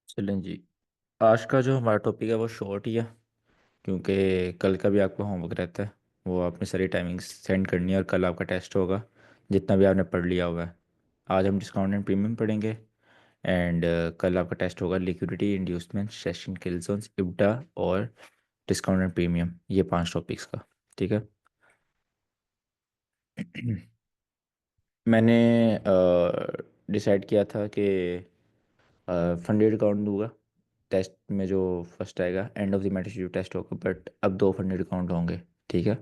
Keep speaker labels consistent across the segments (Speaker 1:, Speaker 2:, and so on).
Speaker 1: चलें जी। आज का जो हमारा टॉपिक है वो शॉर्ट ही है, क्योंकि कल का भी आपको होमवर्क रहता है। वो आपने सारी टाइमिंग्स सेंड करनी है और कल आपका टेस्ट होगा, जितना भी आपने पढ़ लिया हुआ है। आज हम डिस्काउंट एंड प्रीमियम पढ़ेंगे। एंड कल आपका टेस्ट होगा लिक्विडिटी, इंड्यूसमेंट, सेशन किल जोन्स, इब्डा और डिस्काउंट एंड प्रीमियम, ये 5 टॉपिक्स का। ठीक है। मैंने डिसाइड किया था कि फंडेड अकाउंट दूंगा टेस्ट में। जो फर्स्ट आएगा एंड ऑफ द मैटर जो टेस्ट होगा, बट अब 2 फंडेड अकाउंट होंगे। ठीक है।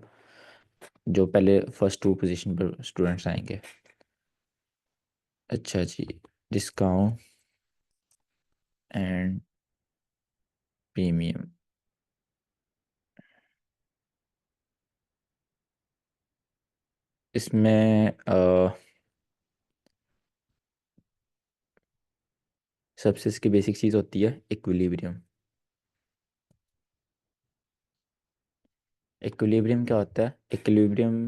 Speaker 1: जो पहले फर्स्ट 2 पोजीशन पर स्टूडेंट्स आएंगे। अच्छा जी। Discount and premium. इसमें सबसे इसकी बेसिक चीज़ होती है इक्विलिब्रियम। इक्विलिब्रियम क्या होता है? इक्विलिब्रियम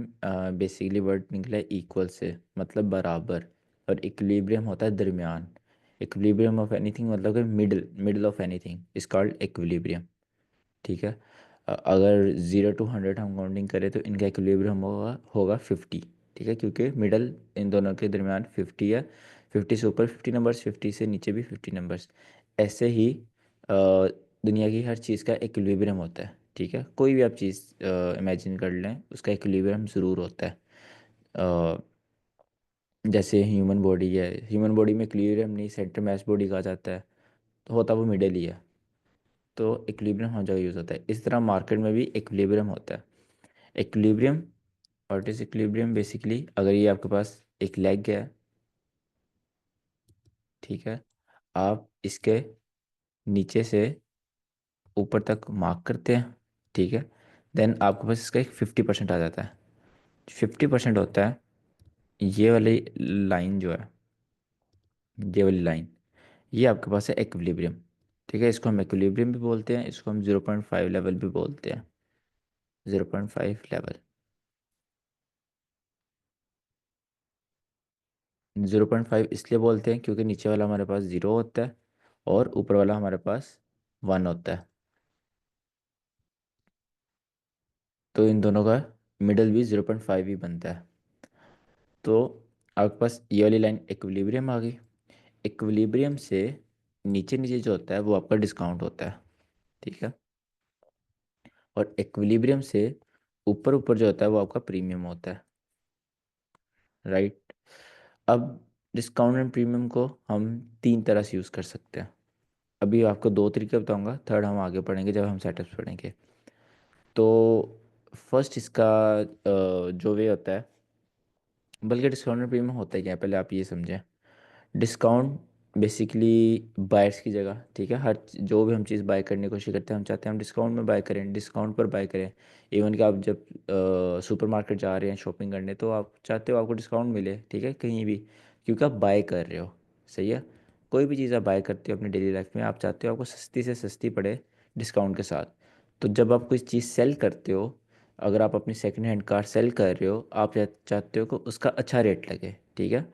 Speaker 1: बेसिकली वर्ड निकला है इक्वल से, मतलब बराबर। और इक्विलिब्रियम होता है दरमियान। इक्विलिब्रियम ऑफ एनीथिंग मतलब कि middle middle of anything is called equilibrium. ठीक है। अगर 0 to 100 हम काउंटिंग करें तो इनका इक्विलिब्रियम होगा होगा 50। ठीक है, क्योंकि मिडल इन दोनों के दरमियान 50 है। 50 से ऊपर 50 नंबर्स, 50 से नीचे भी 50 नंबर्स। ऐसे ही दुनिया की हर चीज़ का इक्विलिब्रियम होता है। ठीक है, कोई भी आप चीज़ इमेजिन कर लें, उसका इक्विलिब्रियम ज़रूर होता है। अ, जैसे ह्यूमन बॉडी है, ह्यूमन बॉडी में इक्विलिब्रियम नहीं, सेंटर मैस बॉडी कहा जाता है, तो होता वो मिडल ही है। तो इक्विलिब्रियम हर जगह यूज़ होता है। इस तरह मार्केट में भी इक्विलिब्रियम होता है। Equilibrium, what is equilibrium? Basically अगर ये आपके पास एक लेग है, ठीक है, आप इसके नीचे से ऊपर तक मार्क करते हैं। ठीक है। देन आपके पास इसका एक 50% आ जाता है। 50% होता है ये वाली लाइन जो है, ये वाली लाइन, ये आपके पास है इक्विलिब्रियम। ठीक है, इसको हम इक्विलिब्रियम भी बोलते हैं, इसको हम 0.5 लेवल भी बोलते हैं। 0.5 लेवल। 0.5 इसलिए बोलते हैं क्योंकि नीचे वाला हमारे पास 0 होता है और ऊपर वाला हमारे पास 1 होता है। तो इन दोनों का मिडल भी 0.5 ही बनता है। तो आपके पास ये वाली लाइन इक्विलिब्रियम आ गई। इक्विलिब्रियम से नीचे नीचे जो होता है वो आपका डिस्काउंट होता है। ठीक है। और इक्विलिब्रियम से ऊपर ऊपर जो होता है वो आपका प्रीमियम होता है। राइट। अब डिस्काउंट एंड प्रीमियम को हम 3 तरह से यूज़ कर सकते हैं। अभी आपको 2 तरीके बताऊंगा, थर्ड हम आगे पढ़ेंगे जब हम सेटअप्स पढ़ेंगे। तो फर्स्ट इसका जो वे होता है, बल्कि डिस्काउंट एंड प्रीमियम होता है क्या है, पहले आप ये समझें। डिस्काउंट बेसिकली बायर्स की जगह, ठीक है, जो भी हम चीज़ बाय करने की कोशिश करते हैं, हम चाहते हैं हम डिस्काउंट में बाय करें, डिस्काउंट पर बाय करें। इवन कि आप जब सुपरमार्केट जा रहे हैं शॉपिंग करने, तो आप चाहते हो आपको डिस्काउंट मिले, ठीक है, कहीं भी, क्योंकि आप बाय कर रहे हो। सही है। कोई भी चीज़ आप बाय करते हो अपनी डेली लाइफ में, आप चाहते हो आपको सस्ती से सस्ती पड़े डिस्काउंट के साथ। तो जब आप कोई चीज़ सेल करते हो, अगर आप अपनी सेकंड हैंड कार सेल कर रहे हो, आप चाहते हो कि उसका अच्छा रेट लगे। ठीक है।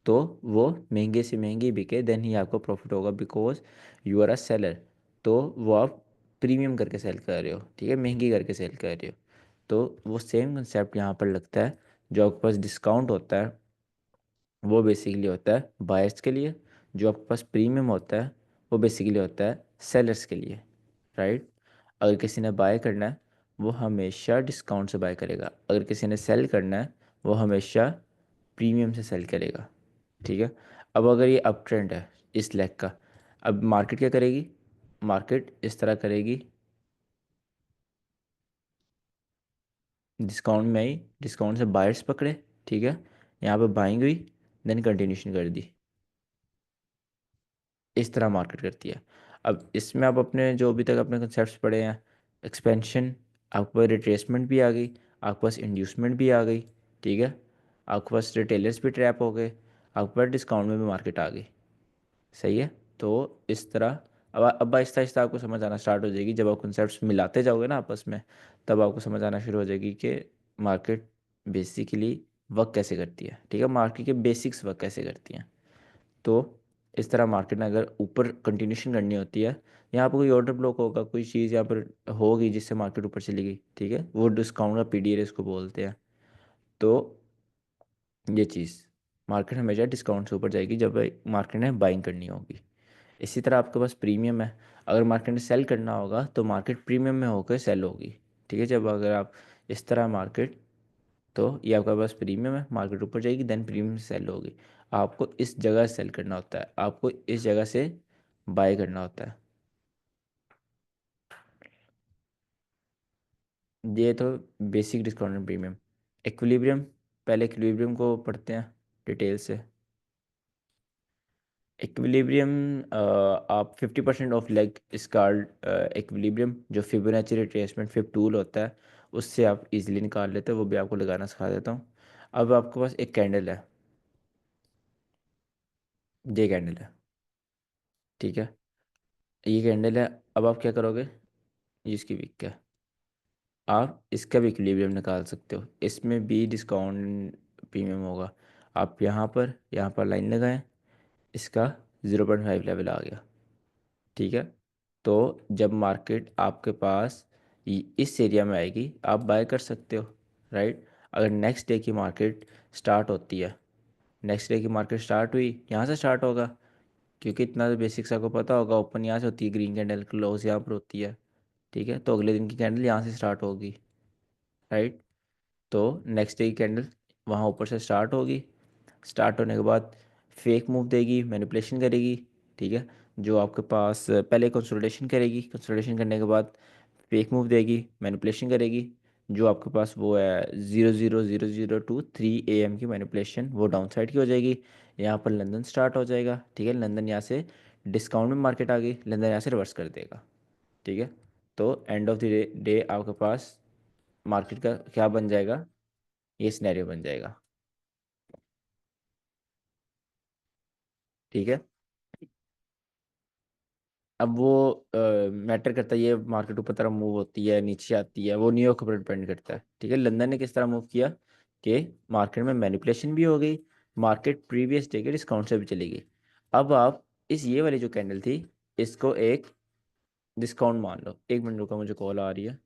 Speaker 1: तो वो महंगे से महंगी बिके, देन ही आपको प्रॉफिट होगा, because you are a seller. तो वो आप प्रीमियम करके सेल कर रहे हो, ठीक है, महंगी करके सेल कर रहे हो। तो वो सेम कंसेप्ट यहाँ पर लगता है। जो आपके पास डिस्काउंट होता है वो बेसिकली होता है बायर्स के लिए। जो आपके पास प्रीमियम होता है वो बेसिकली होता है सेलर्स के लिए। राइट। अगर किसी ने बाय करना है, वो हमेशा डिस्काउंट से बाय करेगा। अगर किसी ने सेल करना है, वो हमेशा प्रीमियम से सेल करेगा। ठीक है। अब अगर ये अप ट्रेंड है इस लेग का, अब मार्केट क्या करेगी? मार्केट इस तरह करेगी, डिस्काउंट में ही डिस्काउंट से बायर्स पकड़े, ठीक है, यहाँ पे बाइंग हुई, देन कंटिन्यूशन कर दी। इस तरह मार्केट करती है। अब इसमें आप अपने जो अभी तक अपने कंसेप्ट पढ़े हैं, एक्सपेंशन, आपके पास रिट्रेसमेंट भी आ गई, आपके पास इंड्यूसमेंट भी आ गई। ठीक है। आपके पास रिटेलर्स भी ट्रैप हो गए, आपके पास डिस्काउंट में भी मार्केट आ गई। सही है। तो इस तरह अब आहिस्ता आहिस्ता आपको समझ आना स्टार्ट हो जाएगी, जब आप कंसेप्ट मिलाते जाओगे ना आपस में, तब आपको समझ आना शुरू हो जाएगी कि मार्केट बेसिकली वर्क कैसे करती है। ठीक है, मार्केट के बेसिक्स वर्क कैसे करती हैं। तो इस तरह मार्केट ने अगर ऊपर कंटिन्यूशन करनी होती है, यहाँ पर कोई ऑर्डर ब्लॉक होगा, कोई चीज़ यहाँ पर होगी जिससे मार्केट ऊपर चली गई, ठीक है, वो डिस्काउंट का पीडीआर इसको बोलते हैं। तो ये चीज़, मार्केट हमेशा डिस्काउंट से ऊपर जाएगी जब मार्केट ने बाइंग करनी होगी। इसी तरह आपके पास प्रीमियम है, अगर मार्केट ने सेल करना होगा तो मार्केट प्रीमियम में होकर सेल होगी, ठीक है। जब अगर आप इस तरह मार्केट, तो ये आपके पास प्रीमियम है, मार्केट ऊपर जाएगी, देन प्रीमियम से सेल होगी। आपको इस जगह सेल करना होता है, आपको इस जगह से बाय करना होता है। ये तो basic discount and premium. Equilibrium, पहले इक्विलिब्रियम को पढ़ते हैं डिटेल से। इक्विलिब्रियम, आप 50% ऑफ लेग स्कार्ड इक्विलिब्रियम, जो फिबोनाची रिट्रेसमेंट फिब टूल होता है, उससे आप इजीली निकाल लेते हो, वो भी आपको लगाना सिखा देता हूँ। अब आपके पास एक कैंडल है, ये कैंडल है, ठीक है, ये कैंडल है। अब आप क्या करोगे, ये इसकी वीक है, आप इसका भी इक्विलिब्रियम निकाल सकते हो, इसमें भी डिस्काउंट प्रीमियम होगा। आप यहाँ पर लाइन लगाएं, इसका 0.5 लेवल आ गया, ठीक है। तो जब मार्केट आपके पास इस एरिया में आएगी, आप बाय कर सकते हो, राइट। अगर नेक्स्ट डे की मार्केट स्टार्ट होती है, नेक्स्ट डे की मार्केट स्टार्ट हुई, यहाँ से स्टार्ट होगा, क्योंकि इतना तो बेसिक्स आपको पता होगा, ओपन यहाँ से होती है, ग्रीन कैंडल क्लोज यहाँ पर होती है, ठीक है। तो अगले दिन की कैंडल यहाँ से स्टार्ट होगी, राइट। तो नेक्स्ट डे की कैंडल वहाँ ऊपर से स्टार्ट होगी, स्टार्ट होने के बाद फेक मूव देगी, मैनिपुलेशन करेगी, ठीक है। जो आपके पास पहले कंसोलिडेशन करेगी, कंसोलिडेशन करने के बाद फेक मूव देगी, मैनिपुलेशन करेगी, जो आपके पास वो है 0000 to 3 AM की मैनिपुलेशन, वो डाउन साइड की हो जाएगी। यहाँ पर लंदन स्टार्ट हो जाएगा, ठीक है, लंदन यहाँ से डिस्काउंट में मार्केट आ गई, लंदन यहाँ से रिवर्स कर देगा, ठीक है। तो एंड ऑफ द डे आपके पास मार्केट का क्या बन जाएगा, ये सिनेरियो बन जाएगा, ठीक है। अब वो मैटर करता है, ये मार्केट ऊपर तरफ मूव होती है, नीचे आती है, वो न्यूयॉर्क पर डिपेंड करता है, ठीक है। लंदन ने किस तरह मूव किया कि मार्केट में मैनिपुलेशन भी हो गई, मार्केट प्रीवियस डे के डिस्काउंट से भी चली गई। अब आप इस ये वाली जो कैंडल थी, इसको एक डिस्काउंट मान लो। एक मिनट रुका, मुझे कॉल आ रही है।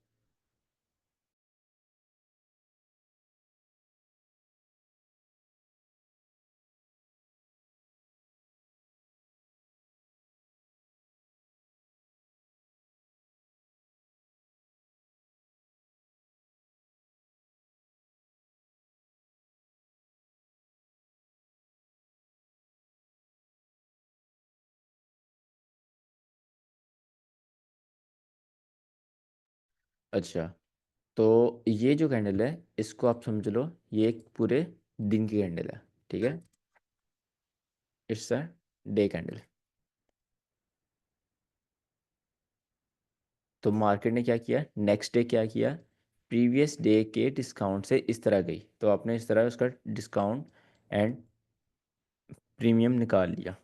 Speaker 1: अच्छा, तो ये जो कैंडल है, इसको आप समझ लो ये एक पूरे दिन की कैंडल है, ठीक है। It's a day candle. तो मार्केट ने क्या किया, नेक्स्ट डे क्या किया, प्रीवियस डे के डिस्काउंट से इस तरह गई, तो आपने इस तरह उसका डिस्काउंट एंड प्रीमियम निकाल लिया।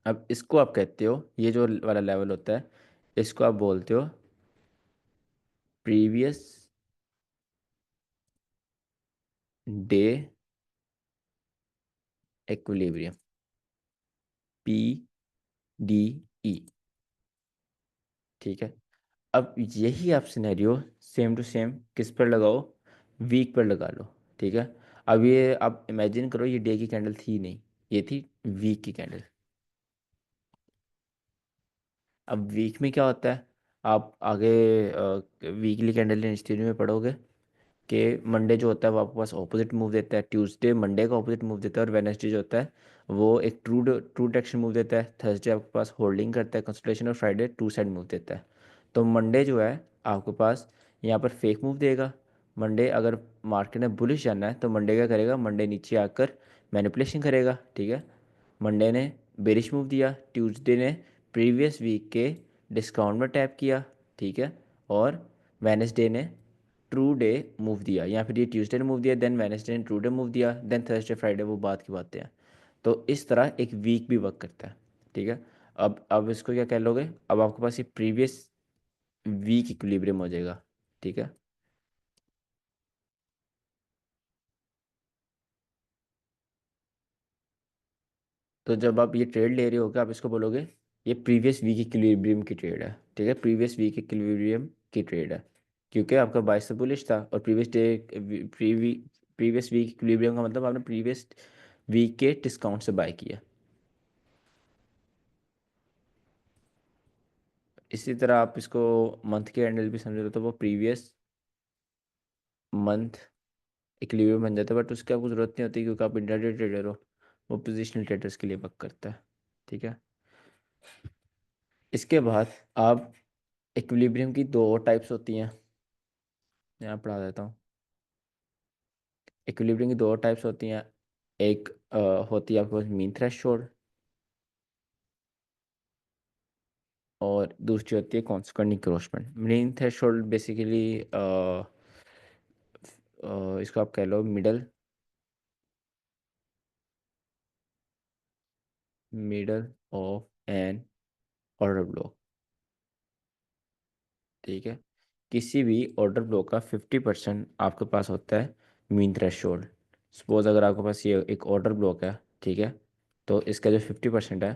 Speaker 1: अब इसको आप कहते हो, ये जो वाला लेवल होता है, इसको आप बोलते हो प्रीवियस डे इक्विलिब्रियम, PDE, ठीक है। अब यही आप सिनेरियो सेम टू सेम किस पर लगाओ, वीक पर लगा लो, ठीक है। अब ये आप इमेजिन करो, ये डे की कैंडल थी नहीं, ये थी वीक की कैंडल। अब वीक में क्या होता है, आप आगे वीकली कैंडल इंस्टीट्यूट में पढ़ोगे कि मंडे जो होता है वो आपके पास ऑपोजिट मूव देता है, ट्यूसडे मंडे का ऑपोजिट मूव देता है, और वेडनेसडे जो होता है वो एक ट्रू ट्रू डायरेक्शन मूव देता है, थर्सडे आपके पास होल्डिंग करता है कंसोलिडेशन, और फ्राइडे टू साइड मूव देता है। तो मंडे जो है आपके पास यहाँ पर फेक मूव देगा। मंडे अगर मार्केट ने बुलिश जाना है तो मंडे क्या करेगा, मंडे नीचे आकर मैनिपुलेशन करेगा, ठीक है। मंडे ने बेरिश मूव दिया, ट्यूसडे ने प्रीवियस वीक के डिस्काउंट में टैप किया, ठीक है। और वेनेसडे ने ट्रू डे मूव दिया, या फिर ये ट्यूसडे ने मूव दिया, देन वेनेसडे ने ट्रू डे मूव दिया, देन थर्सडे फ्राइडे, वो बात की बातें हैं। तो इस तरह एक वीक भी वर्क करता है, ठीक है। अब इसको क्या कह लोगे, अब आपके पास ये प्रीवियस वीक इक्विलिब्रियम हो जाएगा, ठीक है। तो जब आप ये ट्रेड ले रहे होगे आप इसको बोलोगे ये प्रीवियस वीक इक्विलिब्रियम की ट्रेड है, ठीक है, प्रीवियस वीक इक्विलिब्रियम की ट्रेड है, क्योंकि आपका बाइस से बुलिश था और प्रीवियस वीक इक्विलिब्रियम का मतलब आपने प्रीवियस वीक के डिस्काउंट से बाय किया। इसी तरह आप इसको मंथ के कैंडल भी समझ लो तो वो प्रीवियस मंथ इक्विलिब्रियम बन जाता है, बट उसकी आपको जरूरत नहीं होती क्योंकि आप इंट्राडे ट्रेडर हो, वो पोजिशनल ट्रेडर्स के लिए वर्क करता है, ठीक है। इसके बाद आप इक्विलिब्रियम की दो और टाइप्स होती हैं, यहाँ पढ़ा देता हूँ। इक्विलिब्रियम की दो और टाइप्स होती हैं, एक होती है आपके पास मीन थ्रेशोल्ड और दूसरी होती है consequent encroachment. Mean threshold basically इसको आप कह लो middle of an order block, ठीक है। किसी भी ऑर्डर ब्लॉक का 50% आपके पास होता है मीन थ्रेशोल्ड। सपोज अगर आपके पास ये एक ऑर्डर ब्लॉक है, ठीक है, तो इसका जो 50% है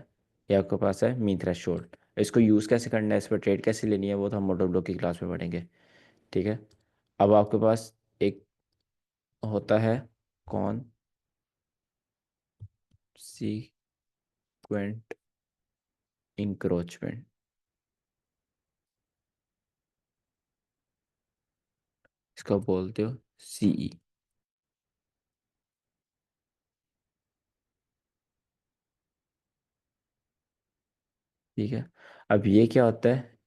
Speaker 1: ये आपके पास है मीन थ्रेशोल्ड। इसको यूज़ कैसे करना है, इस पर ट्रेड कैसे लेनी है, वो तो हम ऑर्डर ब्लॉक की क्लास में पढ़ेंगे, ठीक है। अब आपके पास एक होता है कॉन्सिक्वेंट इंक्रोचमेंट, इसको बोलते हो सीई, ठीक है। अब ये क्या होता है,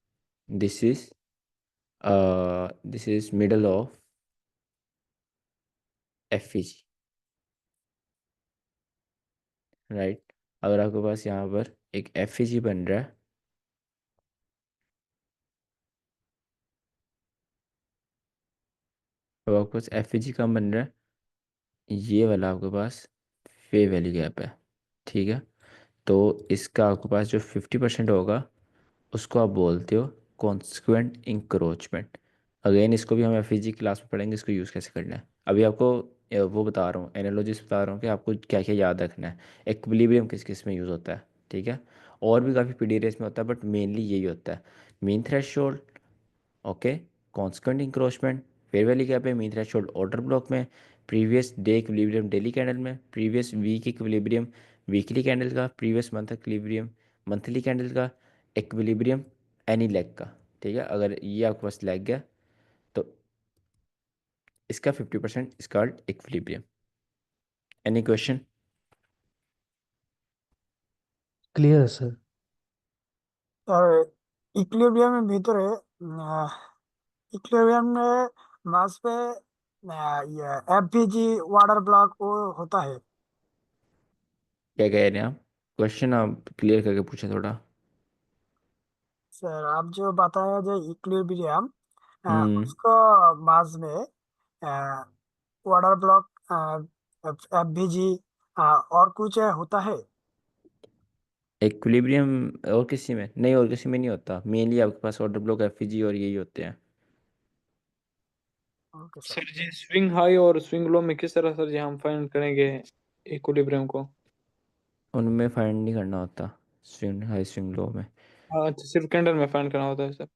Speaker 1: this is this is middle of F right. अगर आपके पास यहाँ पर एक एफ बन रहा है, तो आपके पास एफ कम बन रहा है, ये वाला आपके पास फे वैल्यू गैप है, ठीक है। तो इसका आपके पास जो 50% होगा उसको आप बोलते हो कॉन्सिक्वेंट इंक्रोचमेंट। अगेन इसको भी हम एफ क्लास में पढ़ेंगे, इसको यूज़ कैसे करना है। अभी आपको वो बता रहा हूँ, एनालॉजिस बता रहा हूँ कि आपको क्या क्या याद रखना है, इक्विलिब्रियम किस किस में यूज़ होता है, ठीक है। और भी काफ़ी पीडीएस में होता है बट मेनली यही होता है। Mean threshold, okay, constant encroachment, fair value gap है मीन थ्रेशोल्ड ऑर्डर ब्लॉक में, previous day equilibrium daily candle में, previous week equilibrium weekly candle का, previous month equilibrium monthly candle का, इक्विलिब्रियम एनी लेग का, ठीक है। अगर ये आपके पास लेग गया तो इसका 50% is called equilibrium. Any question?
Speaker 2: Clear है सर।
Speaker 3: আর ইকুইলিব্রিয়ামের ভিতরে इक्विलिब्रियम में मास पे ये एफवीजी वाटर ब्लॉक वो होता है।
Speaker 1: क्या कह रहे हैं आप? क्वेश्चन आप क्लियर करके पूछें थोड़ा।
Speaker 3: सर आप जो बताया जो इक्विलिब्रियम
Speaker 1: हम्म।
Speaker 3: उसको मास में वाटर ब्लॉक एफवीजी और कुछ होता है।
Speaker 1: इक्विलिब्रियम और किसी में नहीं, और किसी में नहीं होता, मेनली आपके पास ऑर्डर ब्लॉक एफईजी और यही होते हैं।
Speaker 3: Okay sir.
Speaker 2: सर जी स्विंग हाई और स्विंग लो में किस तरह सर जी हम फाइंड करेंगे इक्विलिब्रियम को?
Speaker 1: उनमें फाइंड नहीं करना होता, स्विंग हाई स्विंग लो में।
Speaker 2: अच्छा सिर्फ कैंडल में फाइंड करना होता है सर।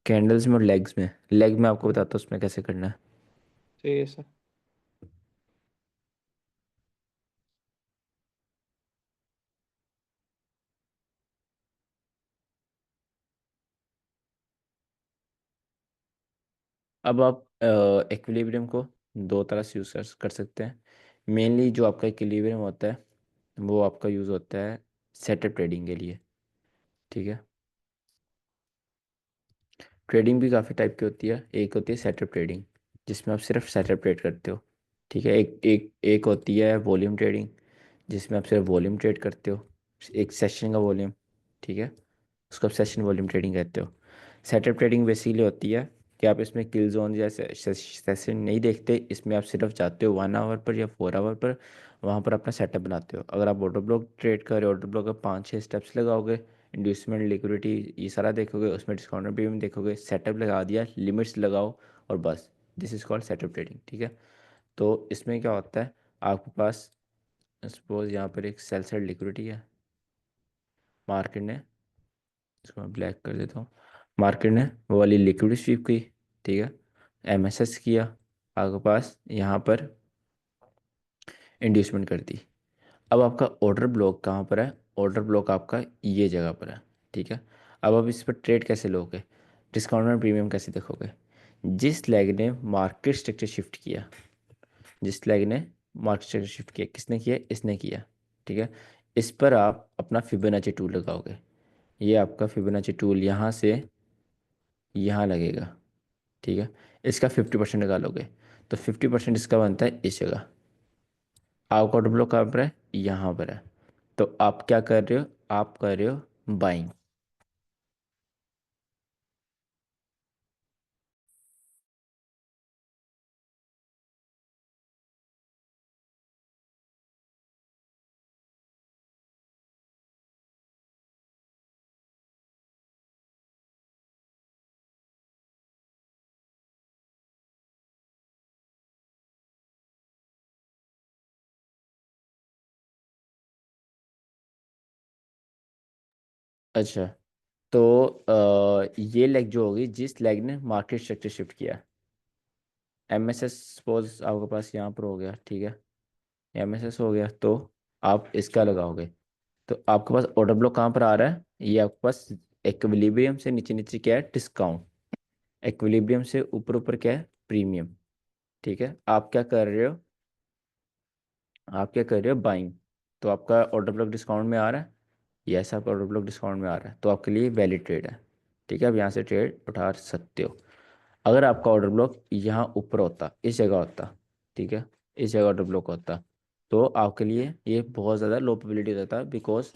Speaker 1: कैंडल्स में और लेग्स में, लेग में आपको बताता हूँ उसमें कैसे करना है।
Speaker 2: सही है सर।
Speaker 1: अब आप इक्विलिब्रियम को दो तरह से यूज़ कर सकते हैं। मेनली जो आपका इक्विलिब्रियम होता है वो आपका यूज़ होता है सेटअप ट्रेडिंग के लिए, ठीक है। ट्रेडिंग भी काफ़ी टाइप की होती है, एक होती है सेटअप ट्रेडिंग जिसमें आप सिर्फ सेटअप ट्रेड करते हो, ठीक है। एक एक एक होती है वॉल्यूम ट्रेडिंग जिसमें आप सिर्फ वॉल्यूम ट्रेड करते हो, एक सेशन का वॉल्यूम, ठीक है, उसको आप सेशन वॉल्यूम ट्रेडिंग कहते हो। सेटअप ट्रेडिंग बेसिकली होती है कि आप इसमें किल जोन या सेशन नहीं देखते, इसमें आप सिर्फ जाते हो 1 आवर पर या 4 आवर पर, वहाँ पर अपना सेटअप बनाते हो। अगर आप ऑर्डर ब्लॉक ट्रेड कर रहे हो, ऑर्डर ब्लॉक का 5-6 स्टेप्स लगाओगे, इंड्यूसमेंट लिक्विडिटी ये सारा देखोगे, उसमें डिस्काउंट प्रीमियम देखोगे, सेटअप लगा दिया, लिमिट्स लगाओ और बस, this is called setup trading, ठीक है। तो इसमें क्या होता है, आपके पास सपोज यहाँ पर एक सेल साइड लिक्विडिटी है, मार्केट ने, इसको मैं ब्लैक कर देता हूँ, मार्केट ने वो वाली लिक्विड स्वीप की, ठीक है, एमएसएस किया, आपके पास यहाँ पर इंड्यूसमेंट कर दी। अब आपका ऑर्डर ब्लॉक कहाँ पर है? ऑर्डर ब्लॉक आपका ये जगह पर है, ठीक है। अब आप इस पर ट्रेड कैसे लोगे, डिस्काउंट में प्रीमियम कैसे देखोगे? जिस लेग ने मार्केट स्ट्रक्चर शिफ्ट किया, जिस लेग ने मार्केट स्ट्रक्चर शिफ्ट किया, किसने किया? इसने किया, ठीक है। इस पर आप अपना फिबोनाची टूल लगाओगे। ये आपका फिबोनाची टूल यहाँ से यहाँ लगेगा, ठीक है। इसका 50% निकालोगे तो 50% इसका बनता है इस जगह। आपका ऑर्डर ब्लॉक कहाँ पर है? यहाँ पर है। तो आप क्या कर रहे हो? आप कर रहे हो बाइंग। अच्छा, तो ये लेग जो होगी, जिस लेग ने मार्केट स्ट्रक्चर शिफ्ट किया, एमएसएस सपोज आपके पास यहाँ पर हो गया, ठीक है, एमएसएस हो गया, तो आप इसका लगाओगे। तो आपके पास ऑर्डर ब्लॉक कहाँ पर आ रहा है? ये आपके पास इक्विलिब्रियम से नीचे नीचे क्या है? डिस्काउंट। इक्विलिब्रियम से ऊपर ऊपर क्या है? प्रीमियम, ठीक है। आप क्या कर रहे हो? आप क्या कर रहे हो? बाइंग। तो आपका ऑर्डर ब्लॉक डिस्काउंट में आ रहा है, यस, आपका ऑर्डर ब्लॉक डिस्काउंट में आ रहा है, तो आपके लिए वैलिड ट्रेड है, ठीक है। आप यहाँ से ट्रेड उठा सकते हो। अगर आपका ऑर्डर ब्लॉक यहाँ ऊपर होता, इस जगह होता, ठीक है, इस जगह ऑर्डर ब्लॉक होता, तो आपके लिए ये बहुत ज़्यादा लो प्रोबेबिलिटी होता, बिकॉज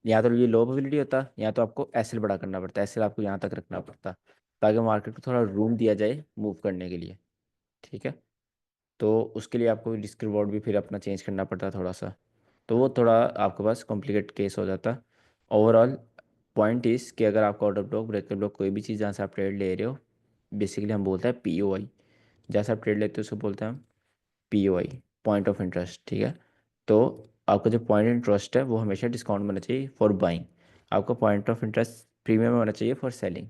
Speaker 1: या तो ये लो प्रोबेबिलिटी होता, या तो आपको एसएल बड़ा करना पड़ता, एसएल आपको यहाँ तक रखना पड़ता, ताकि मार्केट को थोड़ा रूम दिया जाए मूव करने के लिए, ठीक है। तो उसके लिए आपको रिस्क रिवॉर्ड भी फिर अपना चेंज करना पड़ता थोड़ा सा, तो वो थोड़ा आपके पास कॉम्प्लिकेट केस हो जाता। ओवरऑल पॉइंट इस कि अगर आपका ऑर्डर ब्लॉक, ब्रेकर ब्लॉक, कोई भी चीज़ जहाँ से आप ट्रेड ले रहे हो, बेसिकली हम बोलते हैं पीओआई, जैसे आप ट्रेड लेते हो उसको बोलते हैं हम पीओआई, पॉइंट ऑफ इंटरेस्ट, ठीक है। तो आपका जो पॉइंट इंटरेस्ट है वो हमेशा डिस्काउंट में होना चाहिए फॉर बाइंग, आपका पॉइंट ऑफ इंटरेस्ट प्रीमियम में होना चाहिए फॉर सेलिंग,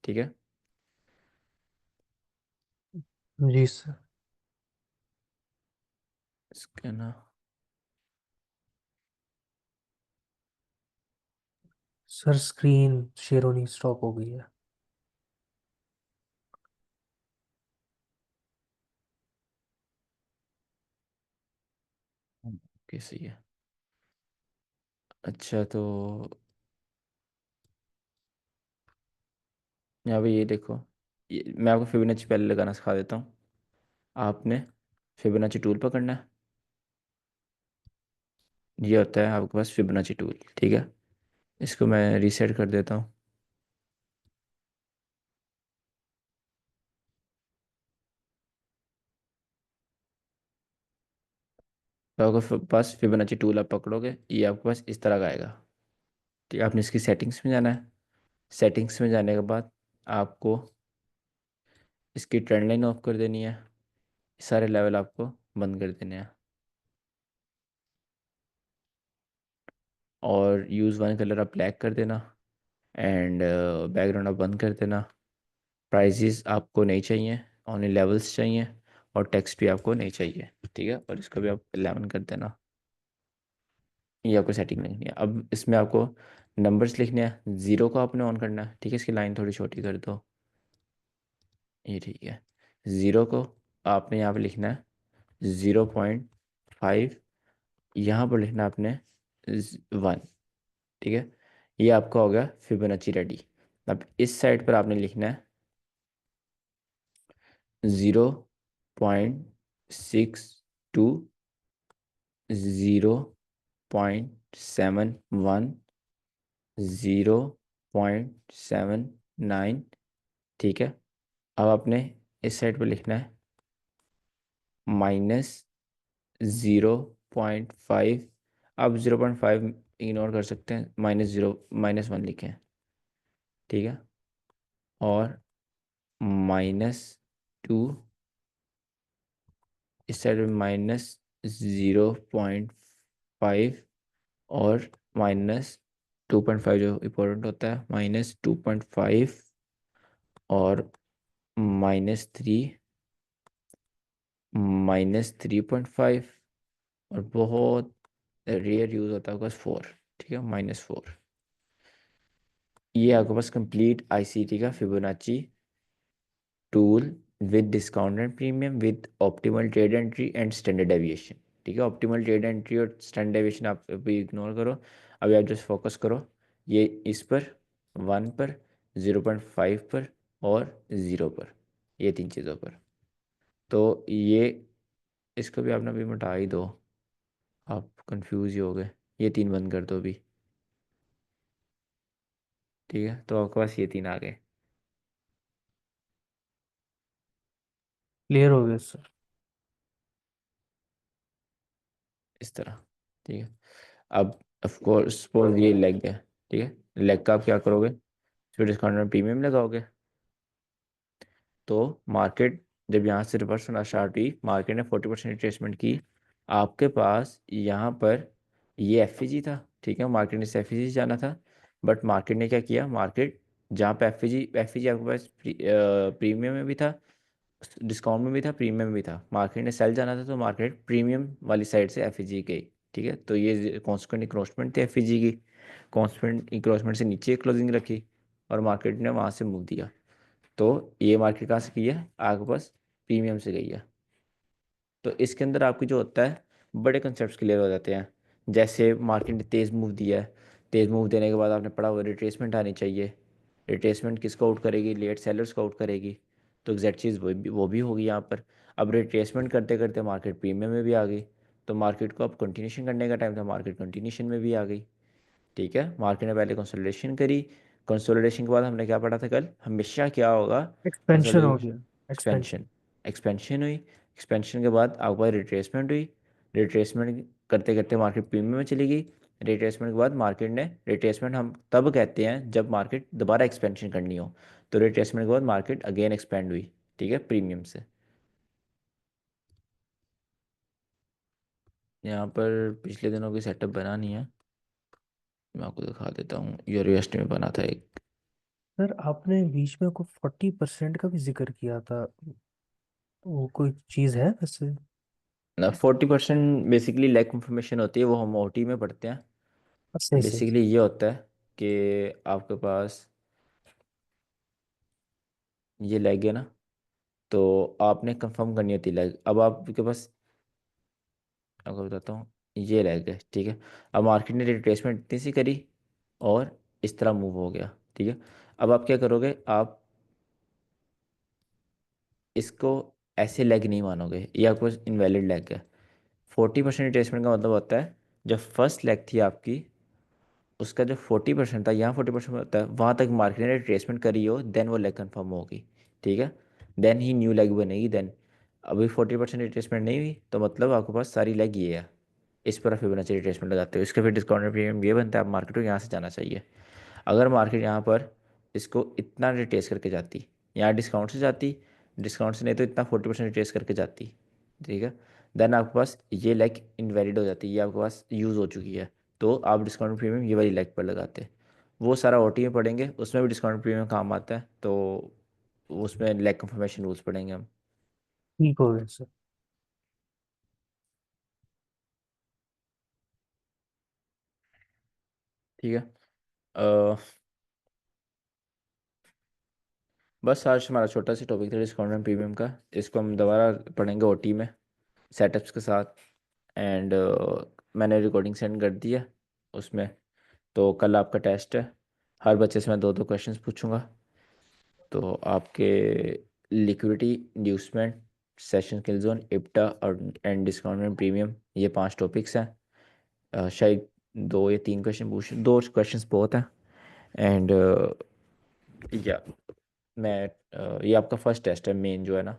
Speaker 1: ठीक है।
Speaker 4: जी सर।
Speaker 1: इसके ना,
Speaker 4: सर स्क्रीन शेयर होनी स्टॉप हो गई है।
Speaker 1: ओके सही है। अच्छा, तो यहाँ पे ये देखो, मैं आपको फिबोनाची पहले लगाना सिखा देता हूँ। आपने फिबोनाची टूल पकड़ना है, ये होता है आपके पास फिबोनाची टूल, ठीक है। इसको मैं रीसेट कर देता हूँ। तो आपके पास फिबोनाची टूल आप पकड़ोगे, ये आपके पास इस तरह का आएगा, ठीक है। आपने इसकी सेटिंग्स में जाना है। सेटिंग्स में जाने के बाद आपको इसकी ट्रेंड लाइन ऑफ कर देनी है, सारे लेवल आपको बंद कर देने हैं, और यूज़ वन कलर आप ब्लैक कर देना, एंड बैकग्राउंड आप बंद कर देना। प्राइजेस आपको नहीं चाहिए, ओनली लेवल्स चाहिए, और टेक्स्ट भी आपको नहीं चाहिए, ठीक है। और इसको भी आप 11 कर देना। ये आपको सेटिंग लिखनी है। अब इसमें आपको नंबर्स लिखने हैं, ज़ीरो को आपने ऑन करना है, ठीक है। इसकी लाइन थोड़ी छोटी कर दो, ये ठीक है। ज़ीरो को आपने यहाँ पे लिखना है 0.5, यहाँ पर लिखना है आपने 1, ठीक है। ये आपका हो गया फिबोनाची रेडी। अब इस साइड पर आपने लिखना है 0.62, 0.71, 0.79, ठीक है। अब आपने इस साइड पर लिखना है -0.5। आप 0.5 इग्नोर कर सकते हैं, -0, -1 लिखें, ठीक है। और -2, इस साइड में -0.5, 5 और -2.5 जो इम्पोर्टेंट होता है, -2.5 और -3, -3.5 और बहुत रेयर यूज होता है आपके पास 4। ठीक है, -4। ये आपके पास कंप्लीट आईसीटी का Fibonacci tool with discounted premium with optimal trade entry and standard deviation. ठीक है, ऑप्टिमल ट्रेड एंट्री और स्टैंडर्ड डेविएशन आप अभी इग्नोर करो, अभी आप जस्ट फोकस करो ये इस पर, 1 पर, 0.5 पर और 0 पर, ये 3 चीज़ों पर। तो ये इसको भी आपने अभी मिटा ही दो, आप कंफ्यूज ही हो गए, ये 3 बंद कर दो अभी। ठीक है, तो आपके पास ये 3 आ गए।
Speaker 4: क्लियर हो गया सर।
Speaker 1: इस तरह। ठीक है, अब ऑफ कोर्स सपोज ये लेग है। ठीक है, लेग का आप क्या करोगे, फिर डिस्काउंट में प्रीमियम लगाओगे। तो मार्केट जब यहाँ से रिवर्स होना स्टार्ट हुई, मार्केट ने 40% रिट्रेसमेंट की, आपके पास यहाँ पर ये एफ था। ठीक है, मार्केट ने इस एफ से जाना था, बट मार्केट ने क्या किया, मार्केट जहाँ पे एफ आपके पास प्रीमियम में भी था, डिस्काउंट में भी था, प्रीमियम में भी था, मार्केट ने सेल जाना था, तो मार्केट प्रीमियम वाली साइड से एफ गई। ठीक है, तो ये कॉन्स्टेंट इंक्रोचमेंट थी एफ की, कॉन्स्टेंट इंक्रोचमेंट से नीचे क्लोजिंग रखी और मार्केट ने वहाँ से मूव दिया। तो ये मार्केट कहाँ से की है, आपके पास प्रीमियम से गई है। तो इसके अंदर आपकी जो होता है, बड़े कंसेप्ट क्लियर हो जाते हैं। जैसे मार्केट ने तेज़ मूव दिया है, तेज़ मूव देने के बाद आपने पढ़ा हुआ रिट्रेसमेंट आनी चाहिए। रिट्रेसमेंट किसको आउट करेगी, लेट सेलर्स को आउट करेगी। तो एग्जैक्ट चीज़ वो भी होगी यहाँ पर। अब रिट्रेसमेंट करते करते मार्केट प्रीमियम में भी आ गई, तो मार्केट को अब कंटिन्यूशन करने का टाइम था, मार्केट कंटिन्यूशन में भी आ गई। ठीक है, मार्केट ने पहले कंसोलिडेशन करी, कंसोलिडेशन के बाद हमने क्या पढ़ा था कल, हमेशा क्या होगा,
Speaker 4: एक्सपेंशन हो
Speaker 1: कंसोलिडेशन,
Speaker 4: गया। एक्सपेंशन।
Speaker 1: एक्सपेंशन, एक्सपेंशन हुई, एक्सपेंशन के बाद आपके पास रिट्रेसमेंट हुई, रिट्रेसमेंट करते करते मार्केट प्रीमियम में चली गई, रिट्रेसमेंट के बाद मार्केट ने, रिट्रेसमेंट हम तब कहते हैं जब मार्केट दोबारा एक्सपेंशन करनी हो, तो रिट्रेसमेंट के बाद मार्केट अगेन एक्सपेंड हुई। ठीक है, प्रीमियम से। यहाँ पर पिछले दिनों की सेटअप बना नहीं है, मैं आपको दिखा देता हूँ, यूनिवर्सिटी में बना था एक।
Speaker 4: सर आपने बीच में को 40% का भी जिक्र किया था, वो कोई चीज़ है वैसे?
Speaker 1: ना, 40% बेसिकली लैक इंफॉर्मेशन होती है, वो हम ओटी में पढ़ते हैं।
Speaker 4: सही सही।
Speaker 1: बेसिकली ये होता है कि आपके पास ये लैग है ना, तो आपने कंफर्म करनी होती है लैग। अब आपके पास, आपको बताता हूँ, ये लैग है। ठीक है, अब मार्केट ने रिट्रेसमेंट इतनी सी करी और इस तरह मूव हो गया। ठीक है, अब आप क्या करोगे, आप इसको ऐसे लैग नहीं मानोगे, ये आपको इनवैलिड लैग है। 40% रिट्रेसमेंट का मतलब होता है, जब फर्स्ट लैग थी आपकी, उसका जो 40% था, यहाँ 40% होता है, वहाँ तक मार्केट ने ट्रेसमेंट करी हो, देन वो लेग कंफर्म होगी। ठीक है, देन ही न्यू लेग बनेगी। देन अभी 40% रिट्रेसमेंट नहीं हुई, तो मतलब आपके पास सारी लेग ये है, इस पर फिबोनाची रिट्रेसमेंट लगाते हो, इसका फिर डिस्काउंटेड प्रीमियम ये बनता है, अब मार्केट को यहाँ से जाना चाहिए। अगर मार्केट यहाँ पर इसको इतना रिट्रेस करके जाती, यहाँ डिस्काउंट से जाती, डिस्काउंट से नहीं तो इतना 40% रिट्रेस करके जाती। ठीक है, देन आपके पास ये लेग इनवैलिड हो जाती है, ये आपके पास यूज़ हो चुकी है, तो आप डिस्काउंट प्रीमियम ये वाली लेग पर लगाते। वो सारा ओटी में पढ़ेंगे, उसमें भी डिस्काउंट प्रीमियम काम आता है, तो उसमें लेग कंफर्मेशन रूल्स पढ़ेंगे हम।
Speaker 4: ठीक हो गया सर।
Speaker 1: ठीक है, अ, बस आज हमारा छोटा सा टॉपिक था डिस्काउंट प्रीमियम का, इसको हम दोबारा पढ़ेंगे ओटी में सेटअप्स के साथ। एंड मैंने रिकॉर्डिंग सेंड कर दी है उसमें। तो कल आपका टेस्ट है, हर बच्चे से मैं 2-2 क्वेश्चंस पूछूंगा। तो आपके लिक्विडिटी, इंड्यूसमेंट, सेशन किल जोन, इप्टा और एंड डिस्काउंट एंड प्रीमियम, ये 5 टॉपिक्स हैं। शायद 2 या 3 क्वेश्चन पूछ, 2 क्वेश्चंस बहुत हैं। एंड या मैं ये आपका फर्स्ट टेस्ट है मेन जो है ना,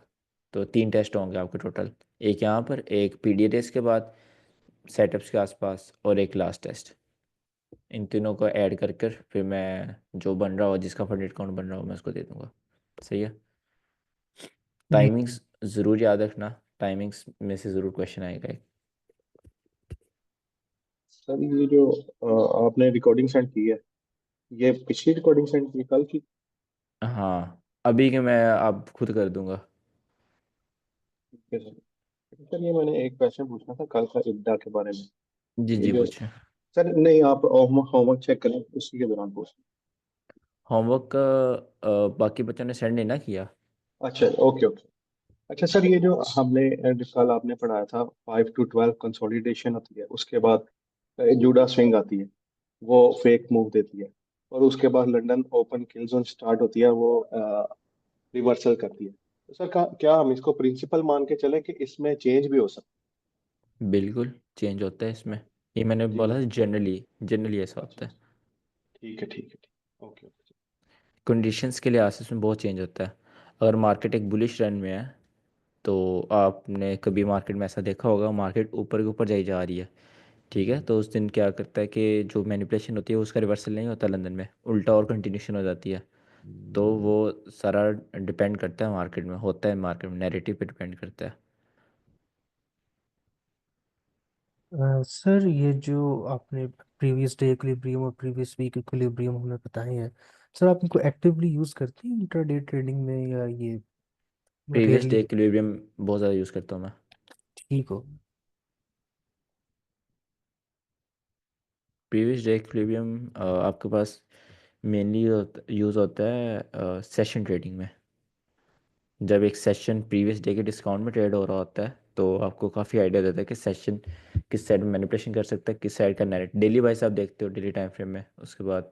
Speaker 1: तो 3 टेस्ट होंगे आपके टोटल, एक यहाँ पर, एक पीडीए टेस्ट के बाद सेटअप्स के आसपास, और एक लास्ट टेस्ट। इन तीनों को ऐड कर कर फिर मैं जो बन रहा हो, जिसका फंडेड काउंट बन रहा हो, मैं उसको दे दूंगा। सही है,
Speaker 4: जी।
Speaker 1: टाइमिंग्स ज़रूर याद रखना, टाइमिंग्स में से ज़रूर क्वेश्चन आएगा एक।
Speaker 5: सर ये जो आपने रिकॉर्डिंग सेंड की है, ये पिछली रिकॉर्डिंग सेंड की कल की?
Speaker 1: हाँ, अभी के मैं आप खुद कर दूंगा।
Speaker 5: ठीक है सर। सर ये मैंने एक क्वेश्चन पूछना था कल का इब्दा के बारे में।
Speaker 1: जी
Speaker 5: ये
Speaker 1: जी
Speaker 5: जो,
Speaker 1: पूछें।
Speaker 5: सर नहीं, आप होमवर्क चेक करें उसी के दौरान पूछ।
Speaker 1: होमवर्क का बाकी बच्चों ने सेंड नहीं ना किया।
Speaker 5: अच्छा, ओके ओके। अच्छा सर, ये जो हमने कल आपने पढ़ाया था 5 to 12 कंसोलिडेशन होती है, उसके बाद जूडा स्विंग आती है, वो फेक मूव देती है, और उसके बाद London open kill zone start होती है, वो रिवर्सल करती है। तो सर क्या हम इसको प्रिंसिपल मान के चले कि इसमें चेंज भी हो सकता
Speaker 1: बिल्कुल चेंज होता है इसमें। ये मैंने
Speaker 5: है? जी
Speaker 1: बोला
Speaker 5: जी।
Speaker 1: था, जनरली जनरली ऐसा
Speaker 5: अच्छा
Speaker 1: होता है।
Speaker 5: अच्छा। ठीक है ठीक है ठीक। Okay okay.
Speaker 1: कंडीशंस के लिहाज से इसमें बहुत चेंज होता है। अगर मार्केट एक बुलिश रन में है तो आपने कभी मार्केट में ऐसा देखा होगा, मार्केट ऊपर के ऊपर जाई जा रही है, ठीक है, तो उस दिन क्या करता है कि जो मैनिपुलेशन होती है उसका रिवर्सल नहीं होता लंदन में, उल्टा और कंटिन्यूशन हो जाती है। तो वो सारा डिपेंड करता है मार्केट में, होता है मार्केट में, नैरेटिव पे डिपेंड करता है।
Speaker 4: सर ये जो आपने प्रीवियस डे इक्विलिब्रियम और प्रीवियस वीक इक्विलिब्रियम हमें बताए हैं, सर आप इनको एक्टिवली यूज़ करते हैं इंट्राडे ट्रेडिंग में, या ये
Speaker 1: प्रीवियस डे
Speaker 4: रेयरली?
Speaker 1: इक्विलिब्रियम बहुत ज़्यादा यूज़ करता हूँ मैं।
Speaker 4: ठीक हो।
Speaker 1: प्रीवियस डे इक्विलिब्रियम आपके पास मेनली यूज़ होता है सेशन ट्रेडिंग में। जब एक सेशन प्रीवियस डे के डिस्काउंट में ट्रेड हो रहा होता है तो आपको काफ़ी आइडिया देता है कि सेशन किस साइड में मैनिपुलेशन कर सकता है, किस साइड का नैरेट। डेली वाइज आप देखते हो, डेली टाइम फ्रेम में, उसके बाद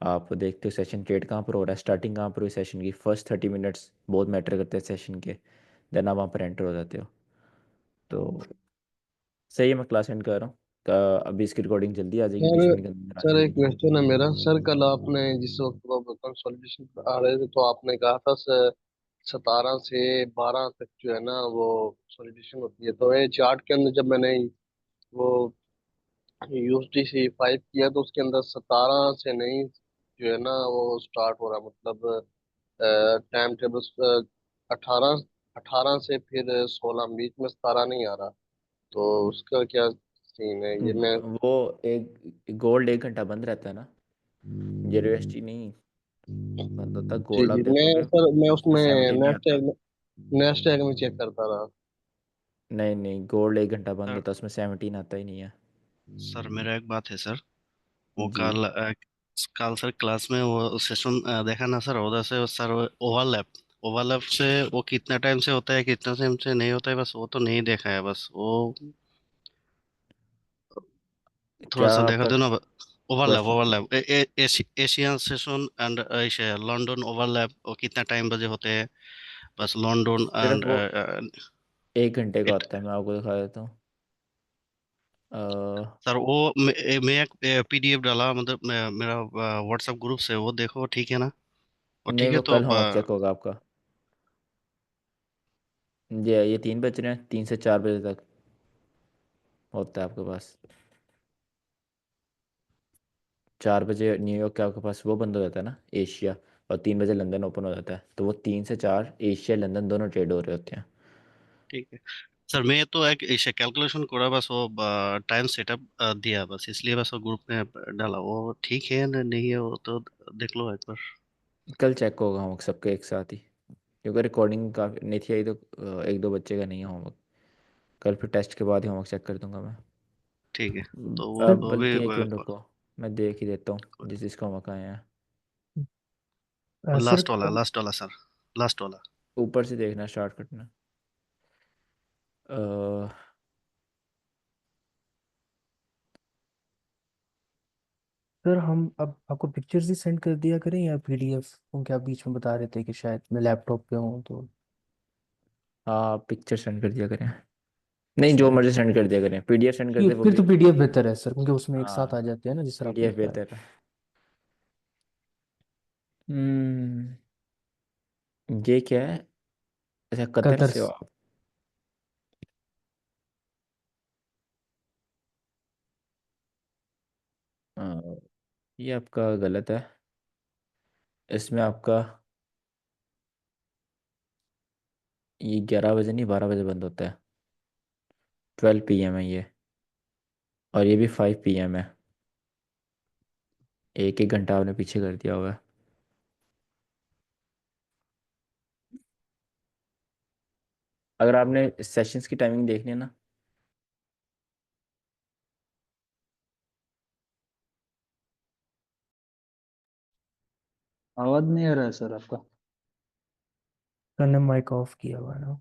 Speaker 1: आप देखते हो सेशन ट्रेड कहाँ पर हो रहा है, स्टार्टिंग कहाँ पर हुई सेशन की, फर्स्ट 30 मिनट्स बहुत मैटर करते हैं सेशन के। देन आप वहाँ पर एंटर हो जाते हो। तो सही है, मैं क्लास एंड कर रहा हूँ। अभी इसकी रिकॉर्डिंग जल्दी आ जाएगी,
Speaker 6: सर
Speaker 1: 20 मिनट के अंदर आ
Speaker 6: सर
Speaker 1: जाएगी।
Speaker 6: एक क्वेश्चन है मेरा। सर कल आपने जिस वक्त वो कंसोलिडेशन आ रहे थे तो आपने कहा था 17 से 12 तक जो है ना वो कंसोलिडेशन होती है। तो ये चार्ट के अंदर जब मैंने वो USD/5 किया तो उसके अंदर 17 से नहीं जो है ना वो स्टार्ट हो रहा, मतलब टाइम टेबल 18 18 से फिर 16 बीच में 17 नहीं आ रहा। तो उसका क्या सीन है ये मैं।
Speaker 1: वो एक गोल्ड 1 घंटा बंद रहता है ना, यूएसटी नहीं बंद होता।
Speaker 6: जी
Speaker 1: गोल्ड आप
Speaker 6: जी, मैं
Speaker 1: देखोगे
Speaker 6: सर मैं
Speaker 1: उसमें
Speaker 6: उसमें
Speaker 1: 17 नहीं
Speaker 6: नेक्स्ट
Speaker 1: आता।
Speaker 6: नेक्स्ट टैग में चेक करता रहा।
Speaker 1: नहीं नहीं, गोल्ड 1 घंटा बंद
Speaker 7: सर
Speaker 1: होता है, उसमें 17 आता ही नहीं है।
Speaker 7: सर मेरा एक बात है सर। वो
Speaker 1: जी।
Speaker 7: कल सर क्लास में वो सेशन देखा ना सर, उधर से सर ओवरलैप ओवरलैप से वो कितना टाइम से होता है कितना टाइम से नहीं होता है, बस वो तो नहीं देखा है, बस वो थोड़ा
Speaker 1: क्या
Speaker 7: सा देखा
Speaker 1: आपका
Speaker 7: दो ना। Overlap
Speaker 1: question?
Speaker 7: Overlap Asian session and London overlap, वो कितना टाइम बजे होते हैं, बस लंदन
Speaker 1: सिर्फ
Speaker 7: एंड।
Speaker 1: वो 1 घंटे का होता है, मैं आपको दिखा देता हूँ। अ,
Speaker 7: सर वो मैं एक PDF डाला, मतलब मेरा व्हाट्सएप ग्रुप से, वो देखो ठीक है ना? और
Speaker 1: नहीं,
Speaker 7: ठीक है
Speaker 1: वो
Speaker 7: तो
Speaker 1: कल होमवर्क चेक होगा आपका। ये 3 बज रहे हैं, 3 से 4 बजे तक होता है आपके पास। 4 बजे न्यूयॉर्क के आपके पास वो बंद हो जाता है ना, एशिया, और 3 बजे लंदन ओपन हो जाता है, तो वो 3 से 4 एशिया लंदन दोनों ट्रेड हो रहे होते हैं।
Speaker 7: ठीक है सर। मैं तो एक इसे कैलकुलेशन करा, बस वो टाइम सेटअप दिया, बस इसलिए बस वो ग्रुप में डाला। वो ठीक है ना नहीं है वो तो देख लो एक बार।
Speaker 1: कल चेक होगा होमवर्क सबके एक साथ ही, क्योंकि रिकॉर्डिंग का नहीं थी आई, तो 1-2 बच्चे का नहीं है होमवर्क। कल फिर टेस्ट के बाद ही होमवर्क चेक कर दूंगा मैं।
Speaker 7: ठीक है तो
Speaker 4: सर
Speaker 7: वो भी
Speaker 1: बल्कि एक मिनट रुको, मैं देख ही देता हूँ जिस जिसका होमवर्क आया है।
Speaker 4: सर
Speaker 7: लास्ट वाला सर, लास्ट वाला।
Speaker 1: ऊपर से देखना स्टार्ट करना। अ,
Speaker 4: सर हम अब आपको पिक्चर्स ही सेंड कर दिया करें या PDF? क्योंकि आप बीच में बता रहे थे कि शायद मैं लैपटॉप पे हूँ तो।
Speaker 1: हाँ, पिक्चर सेंड कर दिया करें। नहीं, जो मर्जी सेंड कर दिया करें, PDF सेंड कर दे वो
Speaker 4: फिर
Speaker 1: भी।
Speaker 4: तो PDF बेहतर है सर, क्योंकि उसमें एक साथ
Speaker 1: हाँ,
Speaker 4: आ जाते हैं ना जिस तरह आपने
Speaker 1: PDF
Speaker 4: बताया।
Speaker 1: बेहतर है। हम्म। ये क्या है? अच्छा, कतर
Speaker 4: कतर
Speaker 1: से हो आप? हाँ, ये आपका गलत है। इसमें आपका ये 11 बजे नहीं, 12 बजे बंद होता है। 12 PM है ये। और ये भी 5 PM है। एक एक घंटा आपने पीछे कर दिया हुआ है। अगर आपने सेशंस की टाइमिंग देखनी है ना,
Speaker 2: आवाज नहीं आ रहा है सर आपका।
Speaker 4: सर ने माइक ऑफ किया हुआ है ना।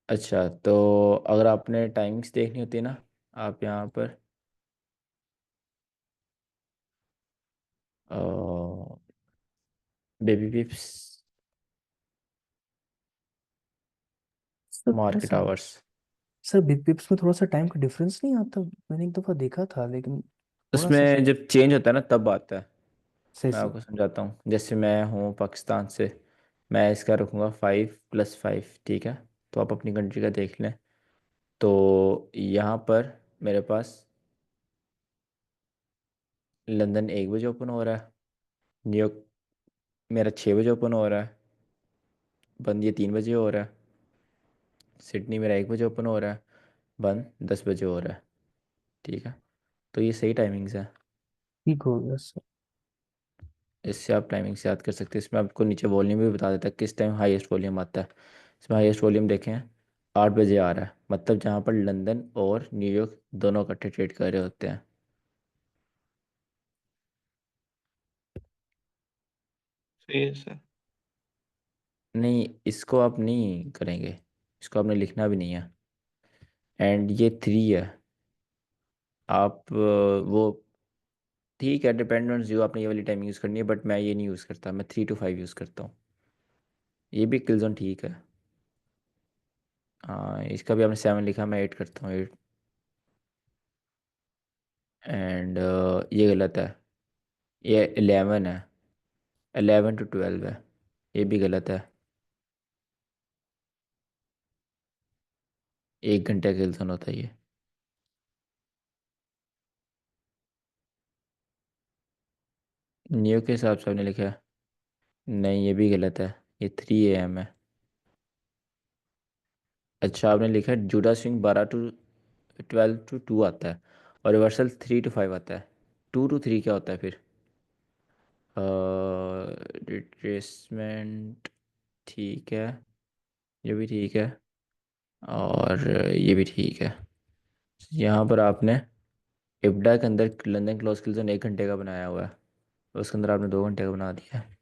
Speaker 1: अच्छा तो अगर आपने टाइमिंग्स देखनी होती है ना, आप यहाँ पर बेबी पिप्स
Speaker 4: सर थोड़ा
Speaker 1: मार्केट
Speaker 4: सा,
Speaker 1: आवर्स।
Speaker 4: सर बिग पिप्स में थोड़ा सा टाइम का डिफरेंस नहीं आता? मैंने एक दफ़ा देखा था लेकिन थोड़ा सा
Speaker 1: उसमें जब चेंज होता है ना तब आता है।
Speaker 4: सही
Speaker 1: मैं
Speaker 4: से।
Speaker 1: आपको समझाता हूँ। जैसे मैं हूँ पाकिस्तान से, मैं इसका रखूँगा 5+5, ठीक है। तो आप अपनी कंट्री का देख लें। तो यहाँ पर मेरे पास लंदन 1 बजे ओपन हो रहा है, न्यूयॉर्क मेरा 6 बजे ओपन हो रहा है, बंद ये 3 बजे हो रहा है, सिडनी मेरा 1 बजे ओपन हो रहा है, बंद 10 बजे हो रहा है, ठीक है। तो ये सही टाइमिंग्स है।
Speaker 4: ठीक हो गया सर।
Speaker 1: इससे आप टाइमिंग से याद कर सकते हैं। इसमें आपको नीचे वॉल्यूम भी बता देता है किस टाइम हाईएस्ट वॉल्यूम आता है। इसमें हाईएस्ट वॉल्यूम देखें 8 बजे आ रहा है, मतलब जहाँ पर लंदन और न्यूयॉर्क दोनों इकट्ठे ट्रेड कर रहे होते हैं।
Speaker 2: सही है सर।
Speaker 1: नहीं, इसको आप नहीं करेंगे, इसको आपने लिखना भी नहीं है। एंड ये 3 है। आप वो ठीक है, डिपेंड ऑन यू, आपने ये वाली टाइमिंग यूज़ करनी है, बट मैं ये नहीं यूज़ करता, मैं 3 to 5 यूज़ करता हूँ। ये भी किल जोन ठीक है। हाँ, इसका भी आपने 7 लिखा, मैं 8 करता हूँ, 8। एंड ये गलत है, ये 11 है, 11 to 12 है, ये भी गलत है। 1 घंटे का किल जोन होता है ये। न्यू के हिसाब से आपने लिखा है, नहीं ये भी गलत है, ये 3 AM है। अच्छा, आपने लिखा है जूडा स्विंग 12 to 2 आता है, और रिवर्सल 3 to 5 आता है। 2 to 3 क्या होता है फिर? रिट्रेसमेंट, ठीक है, ये भी ठीक है, और ये भी ठीक है। यहाँ पर आपने इब्डा के अंदर लंदन क्लोज किल जोन 1 घंटे का बनाया हुआ है, उसके अंदर आपने 2 घंटे का बना दिया है।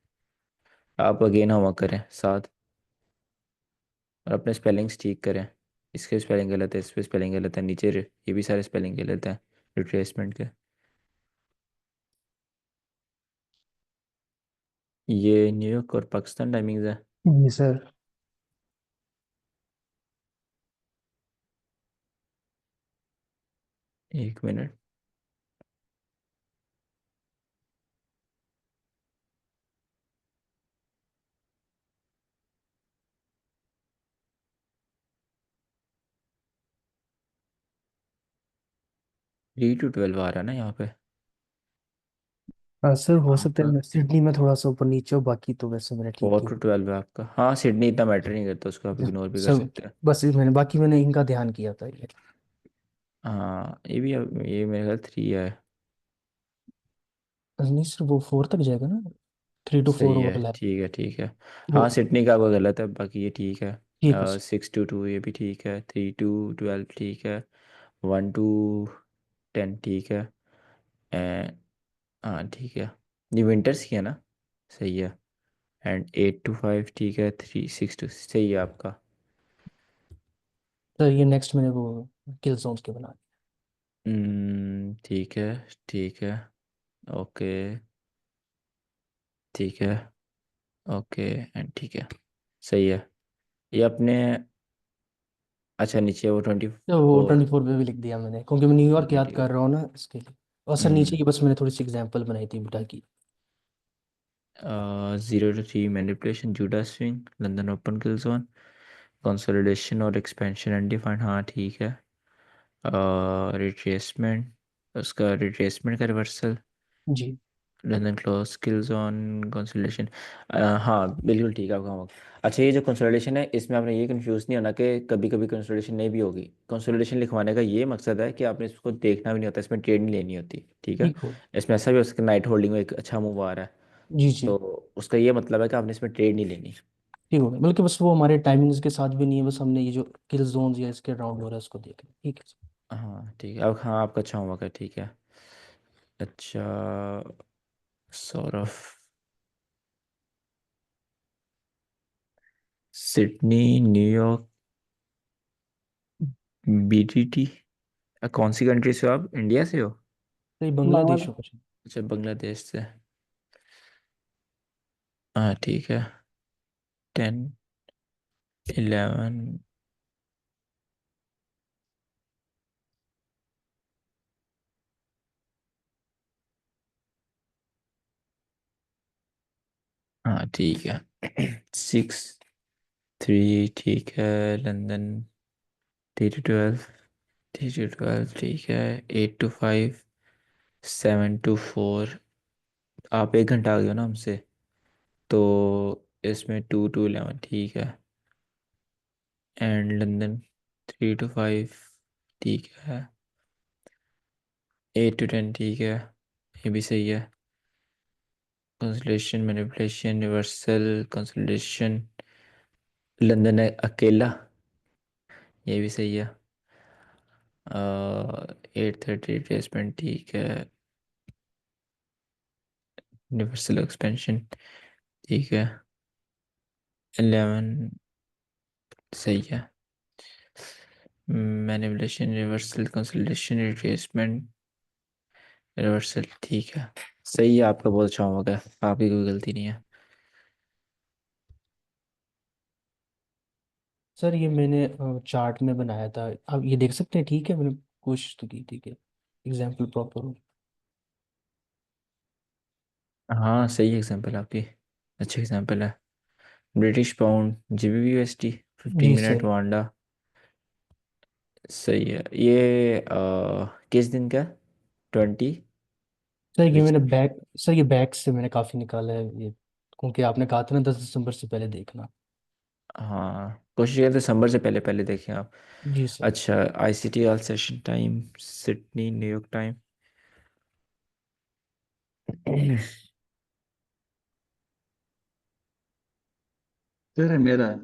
Speaker 1: आप अगेन होमवर्क करें साथ, और अपने स्पेलिंग्स ठीक करें। इसके स्पेलिंग गलत है, इस पे स्पेलिंग गलत है, नीचे ये भी सारे स्पेलिंग गलत हैं रिट्रेसमेंट के। ये न्यूयॉर्क और पाकिस्तान टाइमिंग्स है।
Speaker 4: जी सर।
Speaker 1: 1 मिनट। थ्री टू 12 आ रहा है ना यहाँ पे।
Speaker 4: सर हो
Speaker 1: हाँ,
Speaker 4: सकता है मैं सिडनी में थोड़ा सा ऊपर नीचे हो, बाकी तो वैसे मैंने ठीक
Speaker 1: 4 to 12 है आपका। हाँ, सिडनी इतना मैटर नहीं करता, उसको आप
Speaker 4: किया
Speaker 1: इग्नोर भी कर
Speaker 4: सब।
Speaker 1: सकते हैं।
Speaker 4: बस ये मैंने बाकी मैंने इनका ध्यान किया था ये।
Speaker 1: हाँ, ये भी ये मेरे ख्याल 3 है।
Speaker 4: नहीं सर वो 4 तक जाएगा ना, 3 to 4
Speaker 1: सही है,
Speaker 4: ओवरलैप।
Speaker 1: ठीक है, ठीक है।
Speaker 4: वो
Speaker 1: हाँ, सिडनी का आपका गलत है, बाकी ये ठीक है।
Speaker 4: ठीक है सर।
Speaker 1: 6 to 2 ये भी ठीक है, 3 to 12 ठीक है, 1 to 10 ठीक है। एंड हाँ ठीक है, ये विंटर्स की है ना, सही है। एंड 8 to 5 ठीक है, 3 6 to सही है आपका।
Speaker 4: सर ये नेक्स्ट मैंने वो किल जोन्स के बना
Speaker 1: ठीक है, ठीक है, ओके, ठीक है, ओके, एंड ठीक है, सही है। ये अपने, अच्छा नीचे वो ट्वेंटी
Speaker 4: दिया। वो
Speaker 1: फोर
Speaker 4: 24 पे भी लिख दिया मैंने क्योंकि मैं न्यूयॉर्क याद
Speaker 1: ट्वेंटी
Speaker 4: कर रहा हूँ ना इसके लिए। और सर नीचे
Speaker 1: हम्म
Speaker 4: की बस मैंने थोड़ी सी एग्जांपल बनाई थी बेटा की।
Speaker 1: 0 to 3 manipulation, Judas swing, London open kill zone, consolidation और एक्सपेंशन अनडिफाइंड, हाँ ठीक है। रिट्रेसमेंट, उसका रिट्रेसमेंट का रिवर्सल,
Speaker 4: जी
Speaker 1: London close skills on consolidation. हाँ बिल्कुल ठीक है आपका होमवर्क। अच्छा ये जो कंसोलिडेशन है इसमें आपने ये कंफ्यूज नहीं होना कि कभी कभी कंसोलिडेशन नहीं भी होगी। कंसोलिडेशन लिखवाने का ये मकसद है कि आपने इसको देखना भी नहीं होता, इसमें ट्रेड नहीं लेनी होती, ठीक है।
Speaker 4: ठीक हो।
Speaker 1: इसमें ऐसा भी हो सकता है नाइट होल्डिंग में एक अच्छा मूव आ रहा है,
Speaker 4: जी जी।
Speaker 1: तो उसका ये मतलब है कि आपने इसमें ट्रेड नहीं लेनी।
Speaker 4: ठीक हो गया, बल्कि बस वो हमारे टाइमिंग्स के साथ भी नहीं है, बस हमने ये जो किल जोन्स या इसके राउंड हो रहा है उसको देख लिया। ठीक है।
Speaker 1: हाँ ठीक है, अब हाँ आपका अच्छा होमवर्क है, ठीक है। अच्छा सौरभ, सिडनी, न्यूयॉर्क, बीटीटी, कौन सी कंट्री से हो आप, इंडिया से हो?
Speaker 4: तो ये बांग्लादेश
Speaker 3: बांग्लादेश।
Speaker 4: हो कुछ।
Speaker 1: अच्छा बांग्लादेश से, हाँ ठीक है। 10, 11, हाँ ठीक है। 6, 3 ठीक है। लंदन 3 to 12, 3 to 12 ठीक है। 8 to 5, 7 to 4। आप 1 घंटा आ गए हो ना हमसे, तो इसमें 2 to 11 ठीक है। एंड लंदन 3 to 5 ठीक है। 8 to 10 ठीक है, ये भी सही है। Consolidation manipulation reversal consolidation, London है अकेला, ये भी सही है। 8:30 रिप्लेसमेंट ठीक है। यूनिवर्सल एक्सपेंशन ठीक है। 11 सही है। Manipulation reversal consolidation retracement reversal ठीक है, सही है आपका, बहुत अच्छा होगा, आपकी कोई गलती नहीं है।
Speaker 4: सर ये मैंने चार्ट में बनाया था, आप ये देख सकते हैं। ठीक है, मैंने कोशिश तो की, ठीक है, एग्जाम्पल प्रॉपर हो।
Speaker 1: हाँ सही एग्जांपल आपकी, अच्छी एग्जांपल है। British pound, GBP USD, 15 minute
Speaker 4: जी सर।
Speaker 1: वांडा, सही है। ये किस दिन का, 20
Speaker 4: सर ये
Speaker 1: विच,
Speaker 4: मैंने बैक सर ये बैक से मैंने काफ़ी निकाला है ये, क्योंकि आपने कहा था ना 10 दिसंबर से पहले देखना।
Speaker 1: हाँ कोशिश करें दिसंबर से पहले पहले देखें आप।
Speaker 4: जी सर।
Speaker 1: अच्छा ICT all session time, Sydney New York time.
Speaker 5: तेरे मेरा है।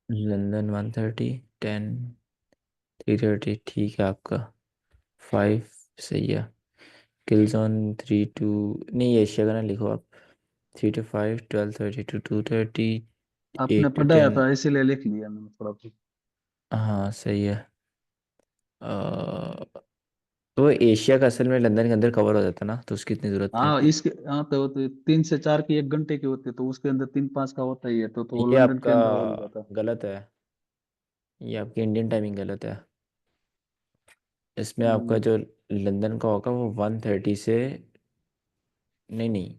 Speaker 1: लंदन 1:30, 10, 3:30 ठीक है आपका। 5 सही है। किल्स ऑन 3 to, नहीं एशिया का ना लिखो आप। 3 to 5, 12:30 to 2:30,
Speaker 5: आपने
Speaker 1: 8 to 10।
Speaker 5: पढ़ाया था इसीलिए लिख लिया मैंने थोड़ा बहुत।
Speaker 1: हाँ सही है। तो एशिया का असल में लंदन के अंदर कवर हो जाता ना, तो उसकी इतनी ज़रूरत नहीं
Speaker 5: हाँ
Speaker 1: होती।
Speaker 5: इसके, हाँ तो 3 से 4 की 1 घंटे की होती है, तो उसके अंदर 3-5 का होता ही है, तो वो
Speaker 1: ये
Speaker 5: लंदन के
Speaker 1: आपका
Speaker 5: अंदर हो ही जाता।
Speaker 1: गलत है, ये आपकी इंडियन टाइमिंग गलत है। इसमें आपका
Speaker 5: हम्म,
Speaker 1: जो लंदन का होगा वो 1:30 से, नहीं नहीं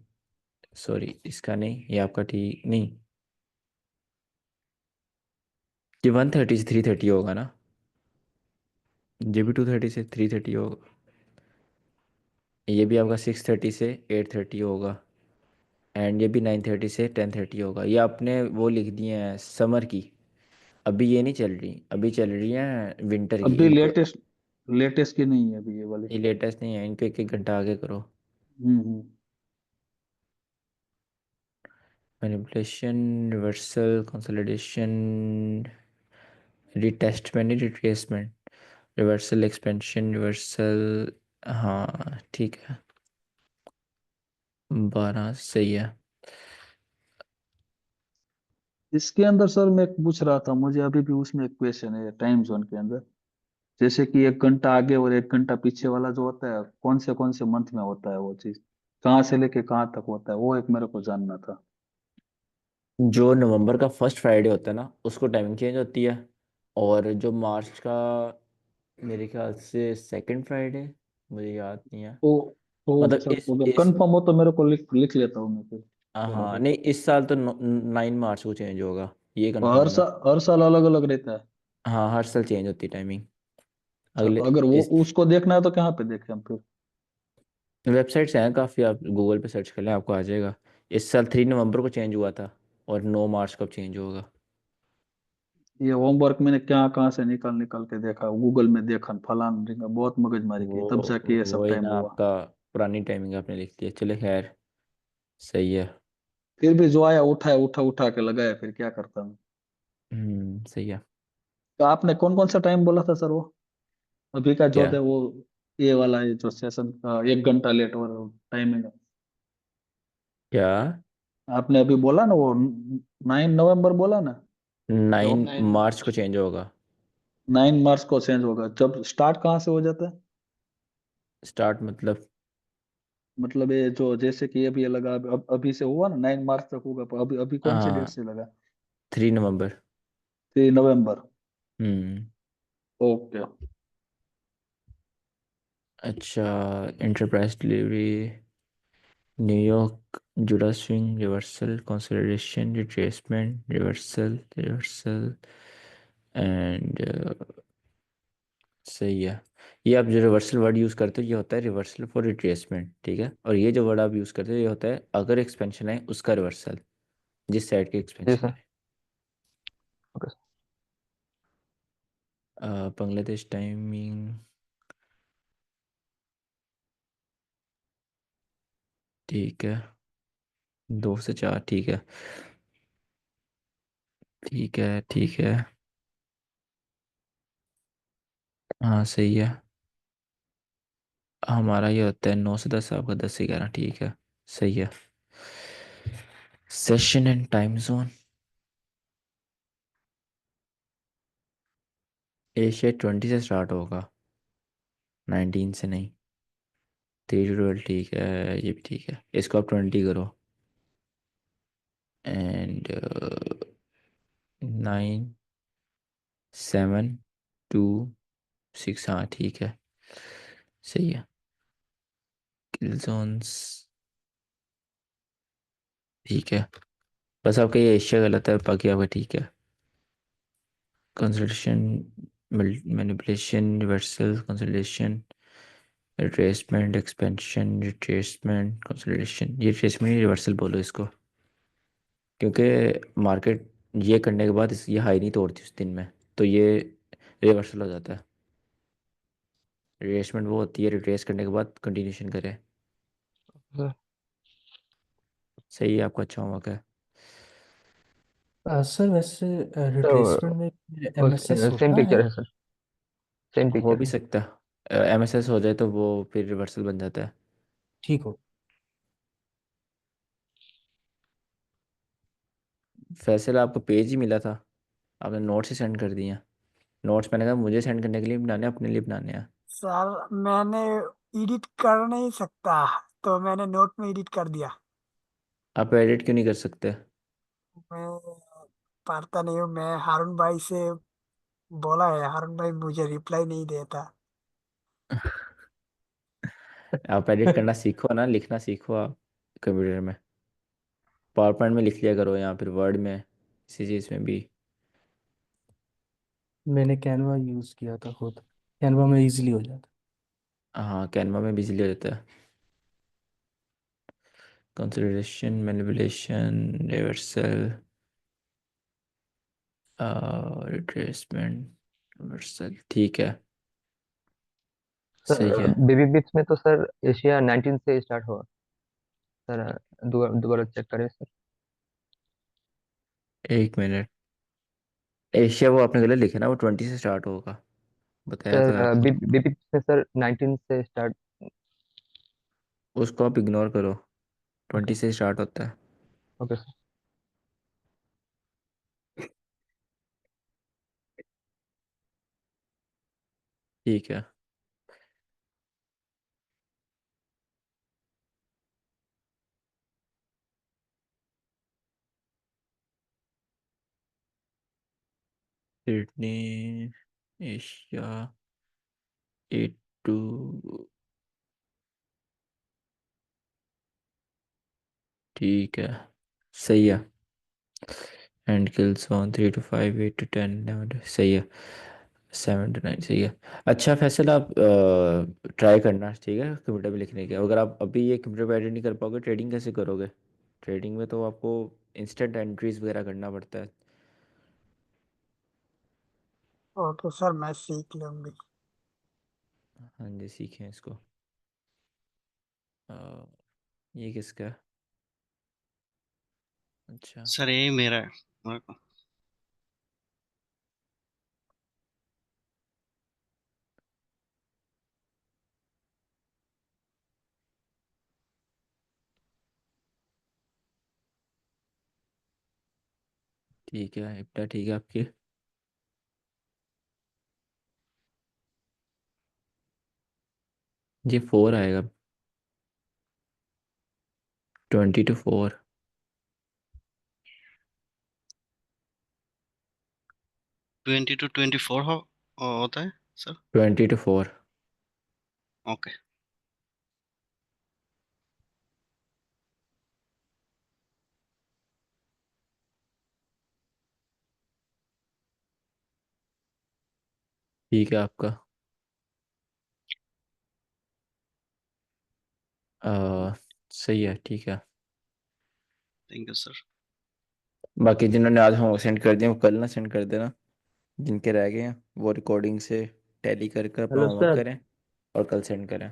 Speaker 1: सॉरी इसका नहीं, ये आपका ठीक नहीं, ये 1:30 से 3:30 होगा ना, ये भी 2:30 से 3:30 होगा। ये भी आपका 6:30 से 8:30 होगा। एंड ये भी 9:30 से 10:30 होगा। ये आपने वो लिख दिए हैं समर की, अभी ये नहीं चल रही, अभी चल रही हैं विंटर की,
Speaker 5: अभी
Speaker 1: इनको
Speaker 5: लेटेस्ट लेटेस्ट की नहीं है अभी ये वाली।
Speaker 1: ये लेटेस्ट नहीं है, इनको 1 1 घंटा आगे करो।
Speaker 5: हम्म।
Speaker 1: Manipulation reversal consolidation retestment retracement reversal expansion reversal, हाँ ठीक है। 12 सही है।
Speaker 5: इसके अंदर सर मैं पूछ रहा था, मुझे अभी भी उसमें एक क्वेश्चन है टाइम जोन के अंदर। जैसे कि 1 घंटा आगे और 1 घंटा पीछे वाला जो होता है, कौन से मंथ में होता है वो चीज, कहाँ से लेके कहाँ तक होता है, वो एक मेरे को जानना था।
Speaker 1: जो नवंबर का फर्स्ट फ्राइडे होता है ना उसको टाइमिंग चेंज होती है, और जो मार्च का मेरे ख्याल से सेकंड फ्राइडे, मुझे याद नहीं है।
Speaker 5: तो
Speaker 1: मतलब
Speaker 5: अच्छा,
Speaker 1: इस
Speaker 5: तो अगर
Speaker 1: इस
Speaker 5: कंफर्म हो तो मेरे को लिख लिख लेता हूँ मैं फिर थोड़ा
Speaker 1: हाँ
Speaker 5: बहुत।
Speaker 1: नहीं इस साल तो 9 मार्च को चेंज होगा, ये कंफर्म है।
Speaker 5: हर साल अलग अलग रहता है।
Speaker 1: हाँ हर साल चेंज होती है टाइमिंग।
Speaker 5: अच्छा,
Speaker 1: अगले
Speaker 5: अगर वो
Speaker 1: इस
Speaker 5: उसको देखना है तो कहाँ पे देखें हम फिर।
Speaker 1: वेबसाइट्स हैं काफ़ी, आप गूगल पे सर्च कर लें आपको आ जाएगा। इस साल 3 नवंबर को चेंज हुआ था और 9 मार्च को अब चेंज होगा।
Speaker 8: ये होमवर्क मैंने क्या कहाँ से निकाल निकाल के देखा, गूगल में देखा, फलान ढिंगा, बहुत मगजमारी की,
Speaker 1: वो
Speaker 8: तब जाके ये सब
Speaker 1: वही
Speaker 8: टाइम
Speaker 1: ना
Speaker 8: हुआ।
Speaker 1: आपका पुरानी टाइमिंग आपने लिख दिया, चले खैर। सही है।
Speaker 8: फिर भी जो आया उठाया, उठा उठा के लगाया, फिर क्या करता हूँ।
Speaker 1: सही है।
Speaker 8: तो आपने कौन कौन सा टाइम बोला था सर वो, अभी का जो
Speaker 1: क्या?
Speaker 8: है वो, ये वाला, ये जो सेशन का 1 घंटा लेट और टाइमिंग,
Speaker 1: क्या?
Speaker 8: आपने अभी बोला ना वो 9 नवंबर बोला ना, क्या वो
Speaker 1: 9 मार्च को चेंज होगा।
Speaker 8: 9 मार्च को चेंज होगा, जब स्टार्ट कहाँ से हो जाता है?
Speaker 1: स्टार्ट मतलब?
Speaker 8: मतलब ये जो जैसे कि अभी ये लगा, अभी से हुआ ना, 9 मार्च तक होगा, पर अभी अभी कौन सी डेट
Speaker 1: हाँ,
Speaker 8: से लगा?
Speaker 1: 3 नवंबर।
Speaker 8: 3 नवंबर।
Speaker 1: हम्म।
Speaker 8: ओके।
Speaker 1: अच्छा। इंटरप्राइज डिलीवरी, न्यूयॉर्क, जुड़ा swing, reversal, consolidation, retracement, reversal, reversal and सही है। ये आप जो रिवर्सल वर्ड यूज़ करते हो ये होता है रिवर्सल फॉर रिट्रेसमेंट, ठीक है। और ये जो वर्ड आप यूज़ करते हो ये होता है अगर एक्सपेंशन है उसका रिवर्सल, जिस साइड की
Speaker 9: जी
Speaker 1: एक्सपेंशन
Speaker 9: सर।
Speaker 1: है।
Speaker 9: Okay sir.
Speaker 1: बांग्लादेश टाइमिंग, ठीक है। 2 से 4, ठीक है। ठीक है, ठीक है। हाँ सही है। हमारा ये होता है 9 से 10, आपका 10 से 11, ठीक है। सही है। Session and time zone, Asia 20 से स्टार्ट होगा, 19 से नहीं। 3 to 12, ठीक है, ये भी ठीक है, इसको आप 20 करो। एंड 9, 7, 2, 6, हाँ ठीक है। सही है। किल जोन्स, ठीक है। बस आपका ये एशिया गलत है, बाकी आपका ठीक है। Consultation, manipulation, reversal, consultation, retracement, expansion, retracement, consolidation. ये रिट्रेसमेंट ही रिवर्सल बोलो इसको, क्योंकि मार्केट ये करने के बाद ये हाई नहीं तोड़ती उस दिन में, तो ये रिवर्सल हो जाता है। रिट्रेसमेंट वो होती है रिट्रेस करने के बाद कंटिन्यूशन करे।
Speaker 9: सर।
Speaker 1: सही है, आपका अच्छा होमवर्क है।
Speaker 4: सर वैसे
Speaker 9: तो
Speaker 4: रिट्रेसमेंट में एमएसएस
Speaker 9: सेम
Speaker 4: होता है?
Speaker 9: पिक्चर है सर, सेम
Speaker 1: हो
Speaker 9: पिक्चर
Speaker 1: भी
Speaker 9: है।
Speaker 1: सकता है, एमएसएस हो जाए तो वो फिर रिवर्सल बन जाता है।
Speaker 4: ठीक हो।
Speaker 1: फैसल आपको पेज ही मिला था, आपने नोट्स ही सेंड कर दिए हैं। नोट्स मैंने कहा मुझे सेंड करने के लिए बनाने हैं, अपने लिए बनाने हैं।
Speaker 3: सर मैंने एडिट कर नहीं सकता, तो मैंने नोट में एडिट कर दिया।
Speaker 1: आप एडिट क्यों नहीं कर सकते?
Speaker 3: मैं पढ़ता नहीं हूँ, मैं हारून भाई से बोला है, हारून भाई मुझे रिप्लाई नहीं देता।
Speaker 1: आप एडिट करना सीखो ना, लिखना सीखो आप कंप्यूटर में। पावर पॉइंट में लिख लिया करो या फिर वर्ड में, किसी चीज़ में भी।
Speaker 4: मैंने कैनवा यूज़ किया था खुद, कैनवा में इजीली हो जाता।
Speaker 1: हाँ, कैनवा में बिजली हो जाता है। Consideration, manipulation, reversal, retracement, reversal, ठीक है। सही
Speaker 9: सर
Speaker 1: है।
Speaker 9: बेबी बिट्स में तो सर एशिया 19 से स्टार्ट हुआ सर, दोबारा दोबारा चेक करें सर।
Speaker 1: 1 मिनट। एशिया वो आपने गलत लिखा ना, वो 20 से स्टार्ट होगा, बताया तो है
Speaker 9: सर
Speaker 1: आपको।
Speaker 9: बेबी बिट्स में सर 19 से स्टार्ट।
Speaker 1: उसको आप इग्नोर करो,
Speaker 9: ओके।
Speaker 1: 20 से स्टार्ट होता है।
Speaker 9: Okay sir.
Speaker 1: ठीक है। सिडनी, एशिया, 8 to, ठीक है। सही है। And kills on 3 to 5, 8 to 10, 11, सही है। 79 सही है। अच्छा फैसल, आप ट्राई करना, ठीक है, कंप्यूटर पे लिखने के। अगर आप अभी ये कंप्यूटर पे एडिट नहीं कर पाओगे, ट्रेडिंग कैसे करोगे? ट्रेडिंग में तो आपको इंस्टेंट एंट्रीज वगैरह करना पड़ता है।
Speaker 3: ओके सर, मैं सीख लूंगी।
Speaker 1: हाँ जी, सीखें इसको। ये किसका है? अच्छा
Speaker 7: सर यही मेरा है मेरे को।
Speaker 1: ठीक है, इतना ठीक है आपकी। ये 4 आएगा, 20 to 4।
Speaker 7: 20 to 24 होता है सर।
Speaker 1: 20 to 4।
Speaker 7: ओके
Speaker 1: ठीक है आपका। सही है, ठीक है।
Speaker 7: Thank you sir.
Speaker 1: बाकी जिन्होंने आज होमवर्क सेंड कर दिया वो कल ना सेंड कर देना। जिनके रह गए हैं वो रिकॉर्डिंग से टैली कर कर अपना
Speaker 10: हेलो
Speaker 1: होमवर्क
Speaker 10: सर।
Speaker 1: करें और कल सेंड करें।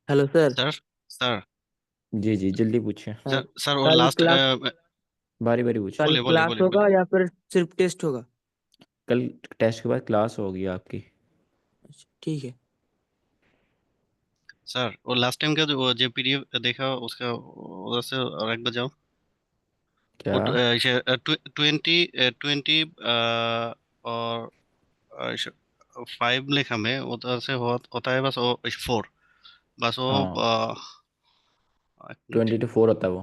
Speaker 10: Hello sir.
Speaker 7: सर सर
Speaker 1: जी जी, जल्दी पूछें।
Speaker 7: सर सर और
Speaker 10: कल
Speaker 7: लास्ट
Speaker 10: क्लास
Speaker 1: बारी बारी पूछें।
Speaker 10: कल
Speaker 7: बोलिए बोलिए
Speaker 10: क्लास
Speaker 7: बोलिए
Speaker 10: होगा
Speaker 7: बोलिए।
Speaker 10: या फिर सिर्फ टेस्ट होगा?
Speaker 1: कल टेस्ट के बाद क्लास होगी आपकी।
Speaker 10: अच्छा, ठीक है।
Speaker 7: सर और लास्ट टाइम का जो पीडीएफ देखा उसका उधर से रख बजाओ। वो
Speaker 1: क्या?
Speaker 7: 20 और 5 लिखा में उधर से होता है बस वो 4। बस वो
Speaker 1: हाँ,
Speaker 7: एक मिनट।
Speaker 1: 20 to 4 होता है वो।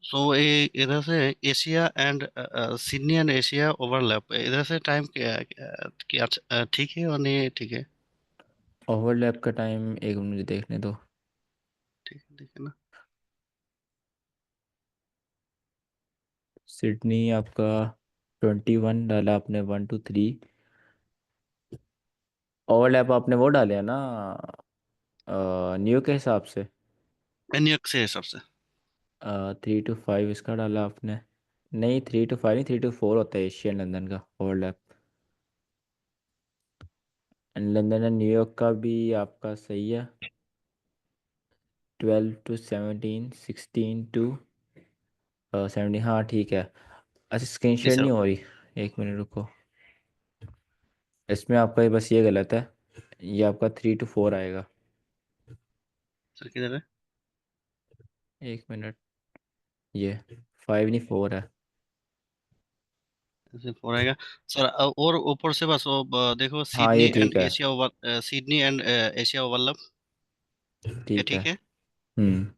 Speaker 7: सो ये इधर से Asia and Sydney and Asia overlap, इधर से टाइम क्या क्या ठीक है और नहीं ठीक है?
Speaker 1: ओवरलैप का टाइम एक मिनट मुझे देखने दो।
Speaker 7: ठीक है ना।
Speaker 1: सिडनी आपका 21 डाला आपने, 1 to 3। ओवरलैप आपने वो डाले हैं ना, न्यू के हिसाब से।
Speaker 7: न्यूयॉर्क से हिसाब से।
Speaker 1: 3 to 5 इसका डाला आपने। नहीं, 3 to 5 नहीं, 3 to 4 होता है एशियन लंदन का ओवरलैप। लंदन एंड न्यूयॉर्क का भी आपका सही है। 12 to 17, 16 to 17, हाँ ठीक है। अच्छा, स्क्रीन
Speaker 7: जी
Speaker 1: शेयर
Speaker 7: सर।
Speaker 1: नहीं हो रही। एक मिनट रुको। इसमें आपका ये बस ये गलत है। ये आपका 3 to 4 आएगा।
Speaker 7: सर किधर है?
Speaker 1: एक मिनट। ये 5 नहीं, 4 है।
Speaker 7: ऐसे 4 आएगा। सर और ऊपर से बस वो देखो
Speaker 1: हाँ ये
Speaker 7: सिडनी एंड
Speaker 1: ठीक है।
Speaker 7: Asia over, Sydney and Asia overlap. ये
Speaker 1: ठीक है।
Speaker 7: ठीक है।
Speaker 1: हम्म।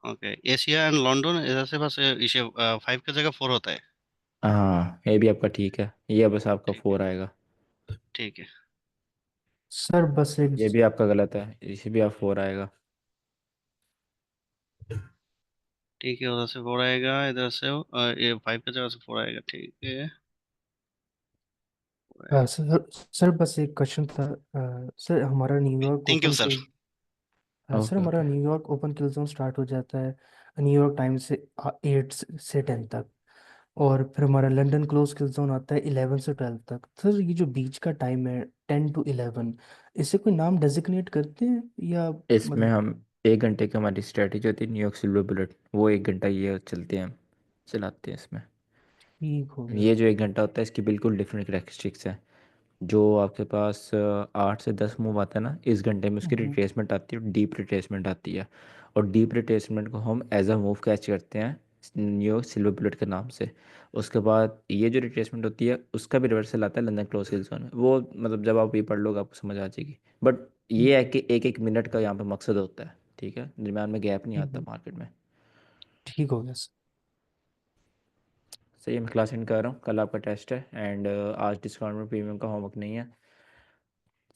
Speaker 7: ओके एशिया एंड लंदन इधर से बस एशिया 5 की जगह 4 होता है।
Speaker 1: हाँ, ये भी आपका ठीक है, ये बस आपका
Speaker 7: ठीक है
Speaker 1: 4 आएगा।
Speaker 7: ठीक है
Speaker 4: सर बस एक
Speaker 1: ये भी आपका गलत है, इसे भी आप 4 आएगा।
Speaker 7: ठीक है। उधर से 4 आएगा, इधर से ये 5 की जगह से 4 आएगा। ठीक है।
Speaker 4: सर सर बस एक क्वेश्चन था। सर हमारा New York
Speaker 7: thank you
Speaker 4: open
Speaker 7: sir.
Speaker 4: Kill sir
Speaker 1: okay
Speaker 4: हमारा
Speaker 1: okay.
Speaker 4: New York open kill zone start हो जाता है न्यूयॉर्क टाइम से 8 से 10 तक। और फिर हमारा लंदन क्लोज किल जोन आता है 11 से 12 तक। सर ये जो बीच का टाइम है 10 to 11, इसे कोई नाम डेजिग्नेट करते हैं या
Speaker 1: इसमें
Speaker 4: मतलब?
Speaker 1: हम 1 घंटे की हमारी स्ट्रेटेजी होती है, न्यूयॉर्क सिल्वर बुलेट, वो 1 घंटा ये चलते हैं, हम चलाते हैं इसमें।
Speaker 4: ठीक हो गया
Speaker 1: ये जो
Speaker 4: सर।
Speaker 1: 1 घंटा होता है इसकी बिल्कुल डिफरेंट करेक्टरिस्टिक्स हैं। जो आपके पास 8 से 10 मूव आता है ना, इस घंटे में उसकी
Speaker 4: हम्म,
Speaker 1: रिट्रेसमेंट आती है और डीप रिट्रेसमेंट आती है। और डीप रिट्रेसमेंट को हम एज अ मूव कैच करते हैं न्यू सिल्वर बुलेट के नाम से। उसके बाद ये जो रिट्रेसमेंट होती है उसका भी रिवर्सल आता है लंदन क्लोज हिल जोन में। वो मतलब जब आप ये पढ़ लोगे आपको समझ आ जाएगी। बट ये है कि एक एक मिनट का यहाँ पे मकसद होता है, ठीक है, दरम्यान में गैप नहीं आता
Speaker 4: हम्म,
Speaker 1: मार्केट में।
Speaker 4: ठीक हो गया सर।
Speaker 1: सही है, मैं क्लास एंड कर रहा हूँ, कल आपका टेस्ट है एंड आज डिस्काउंट में प्रीमियम का होमवर्क नहीं है।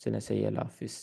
Speaker 1: चलें, सही है, अल्लाह हाफिज़।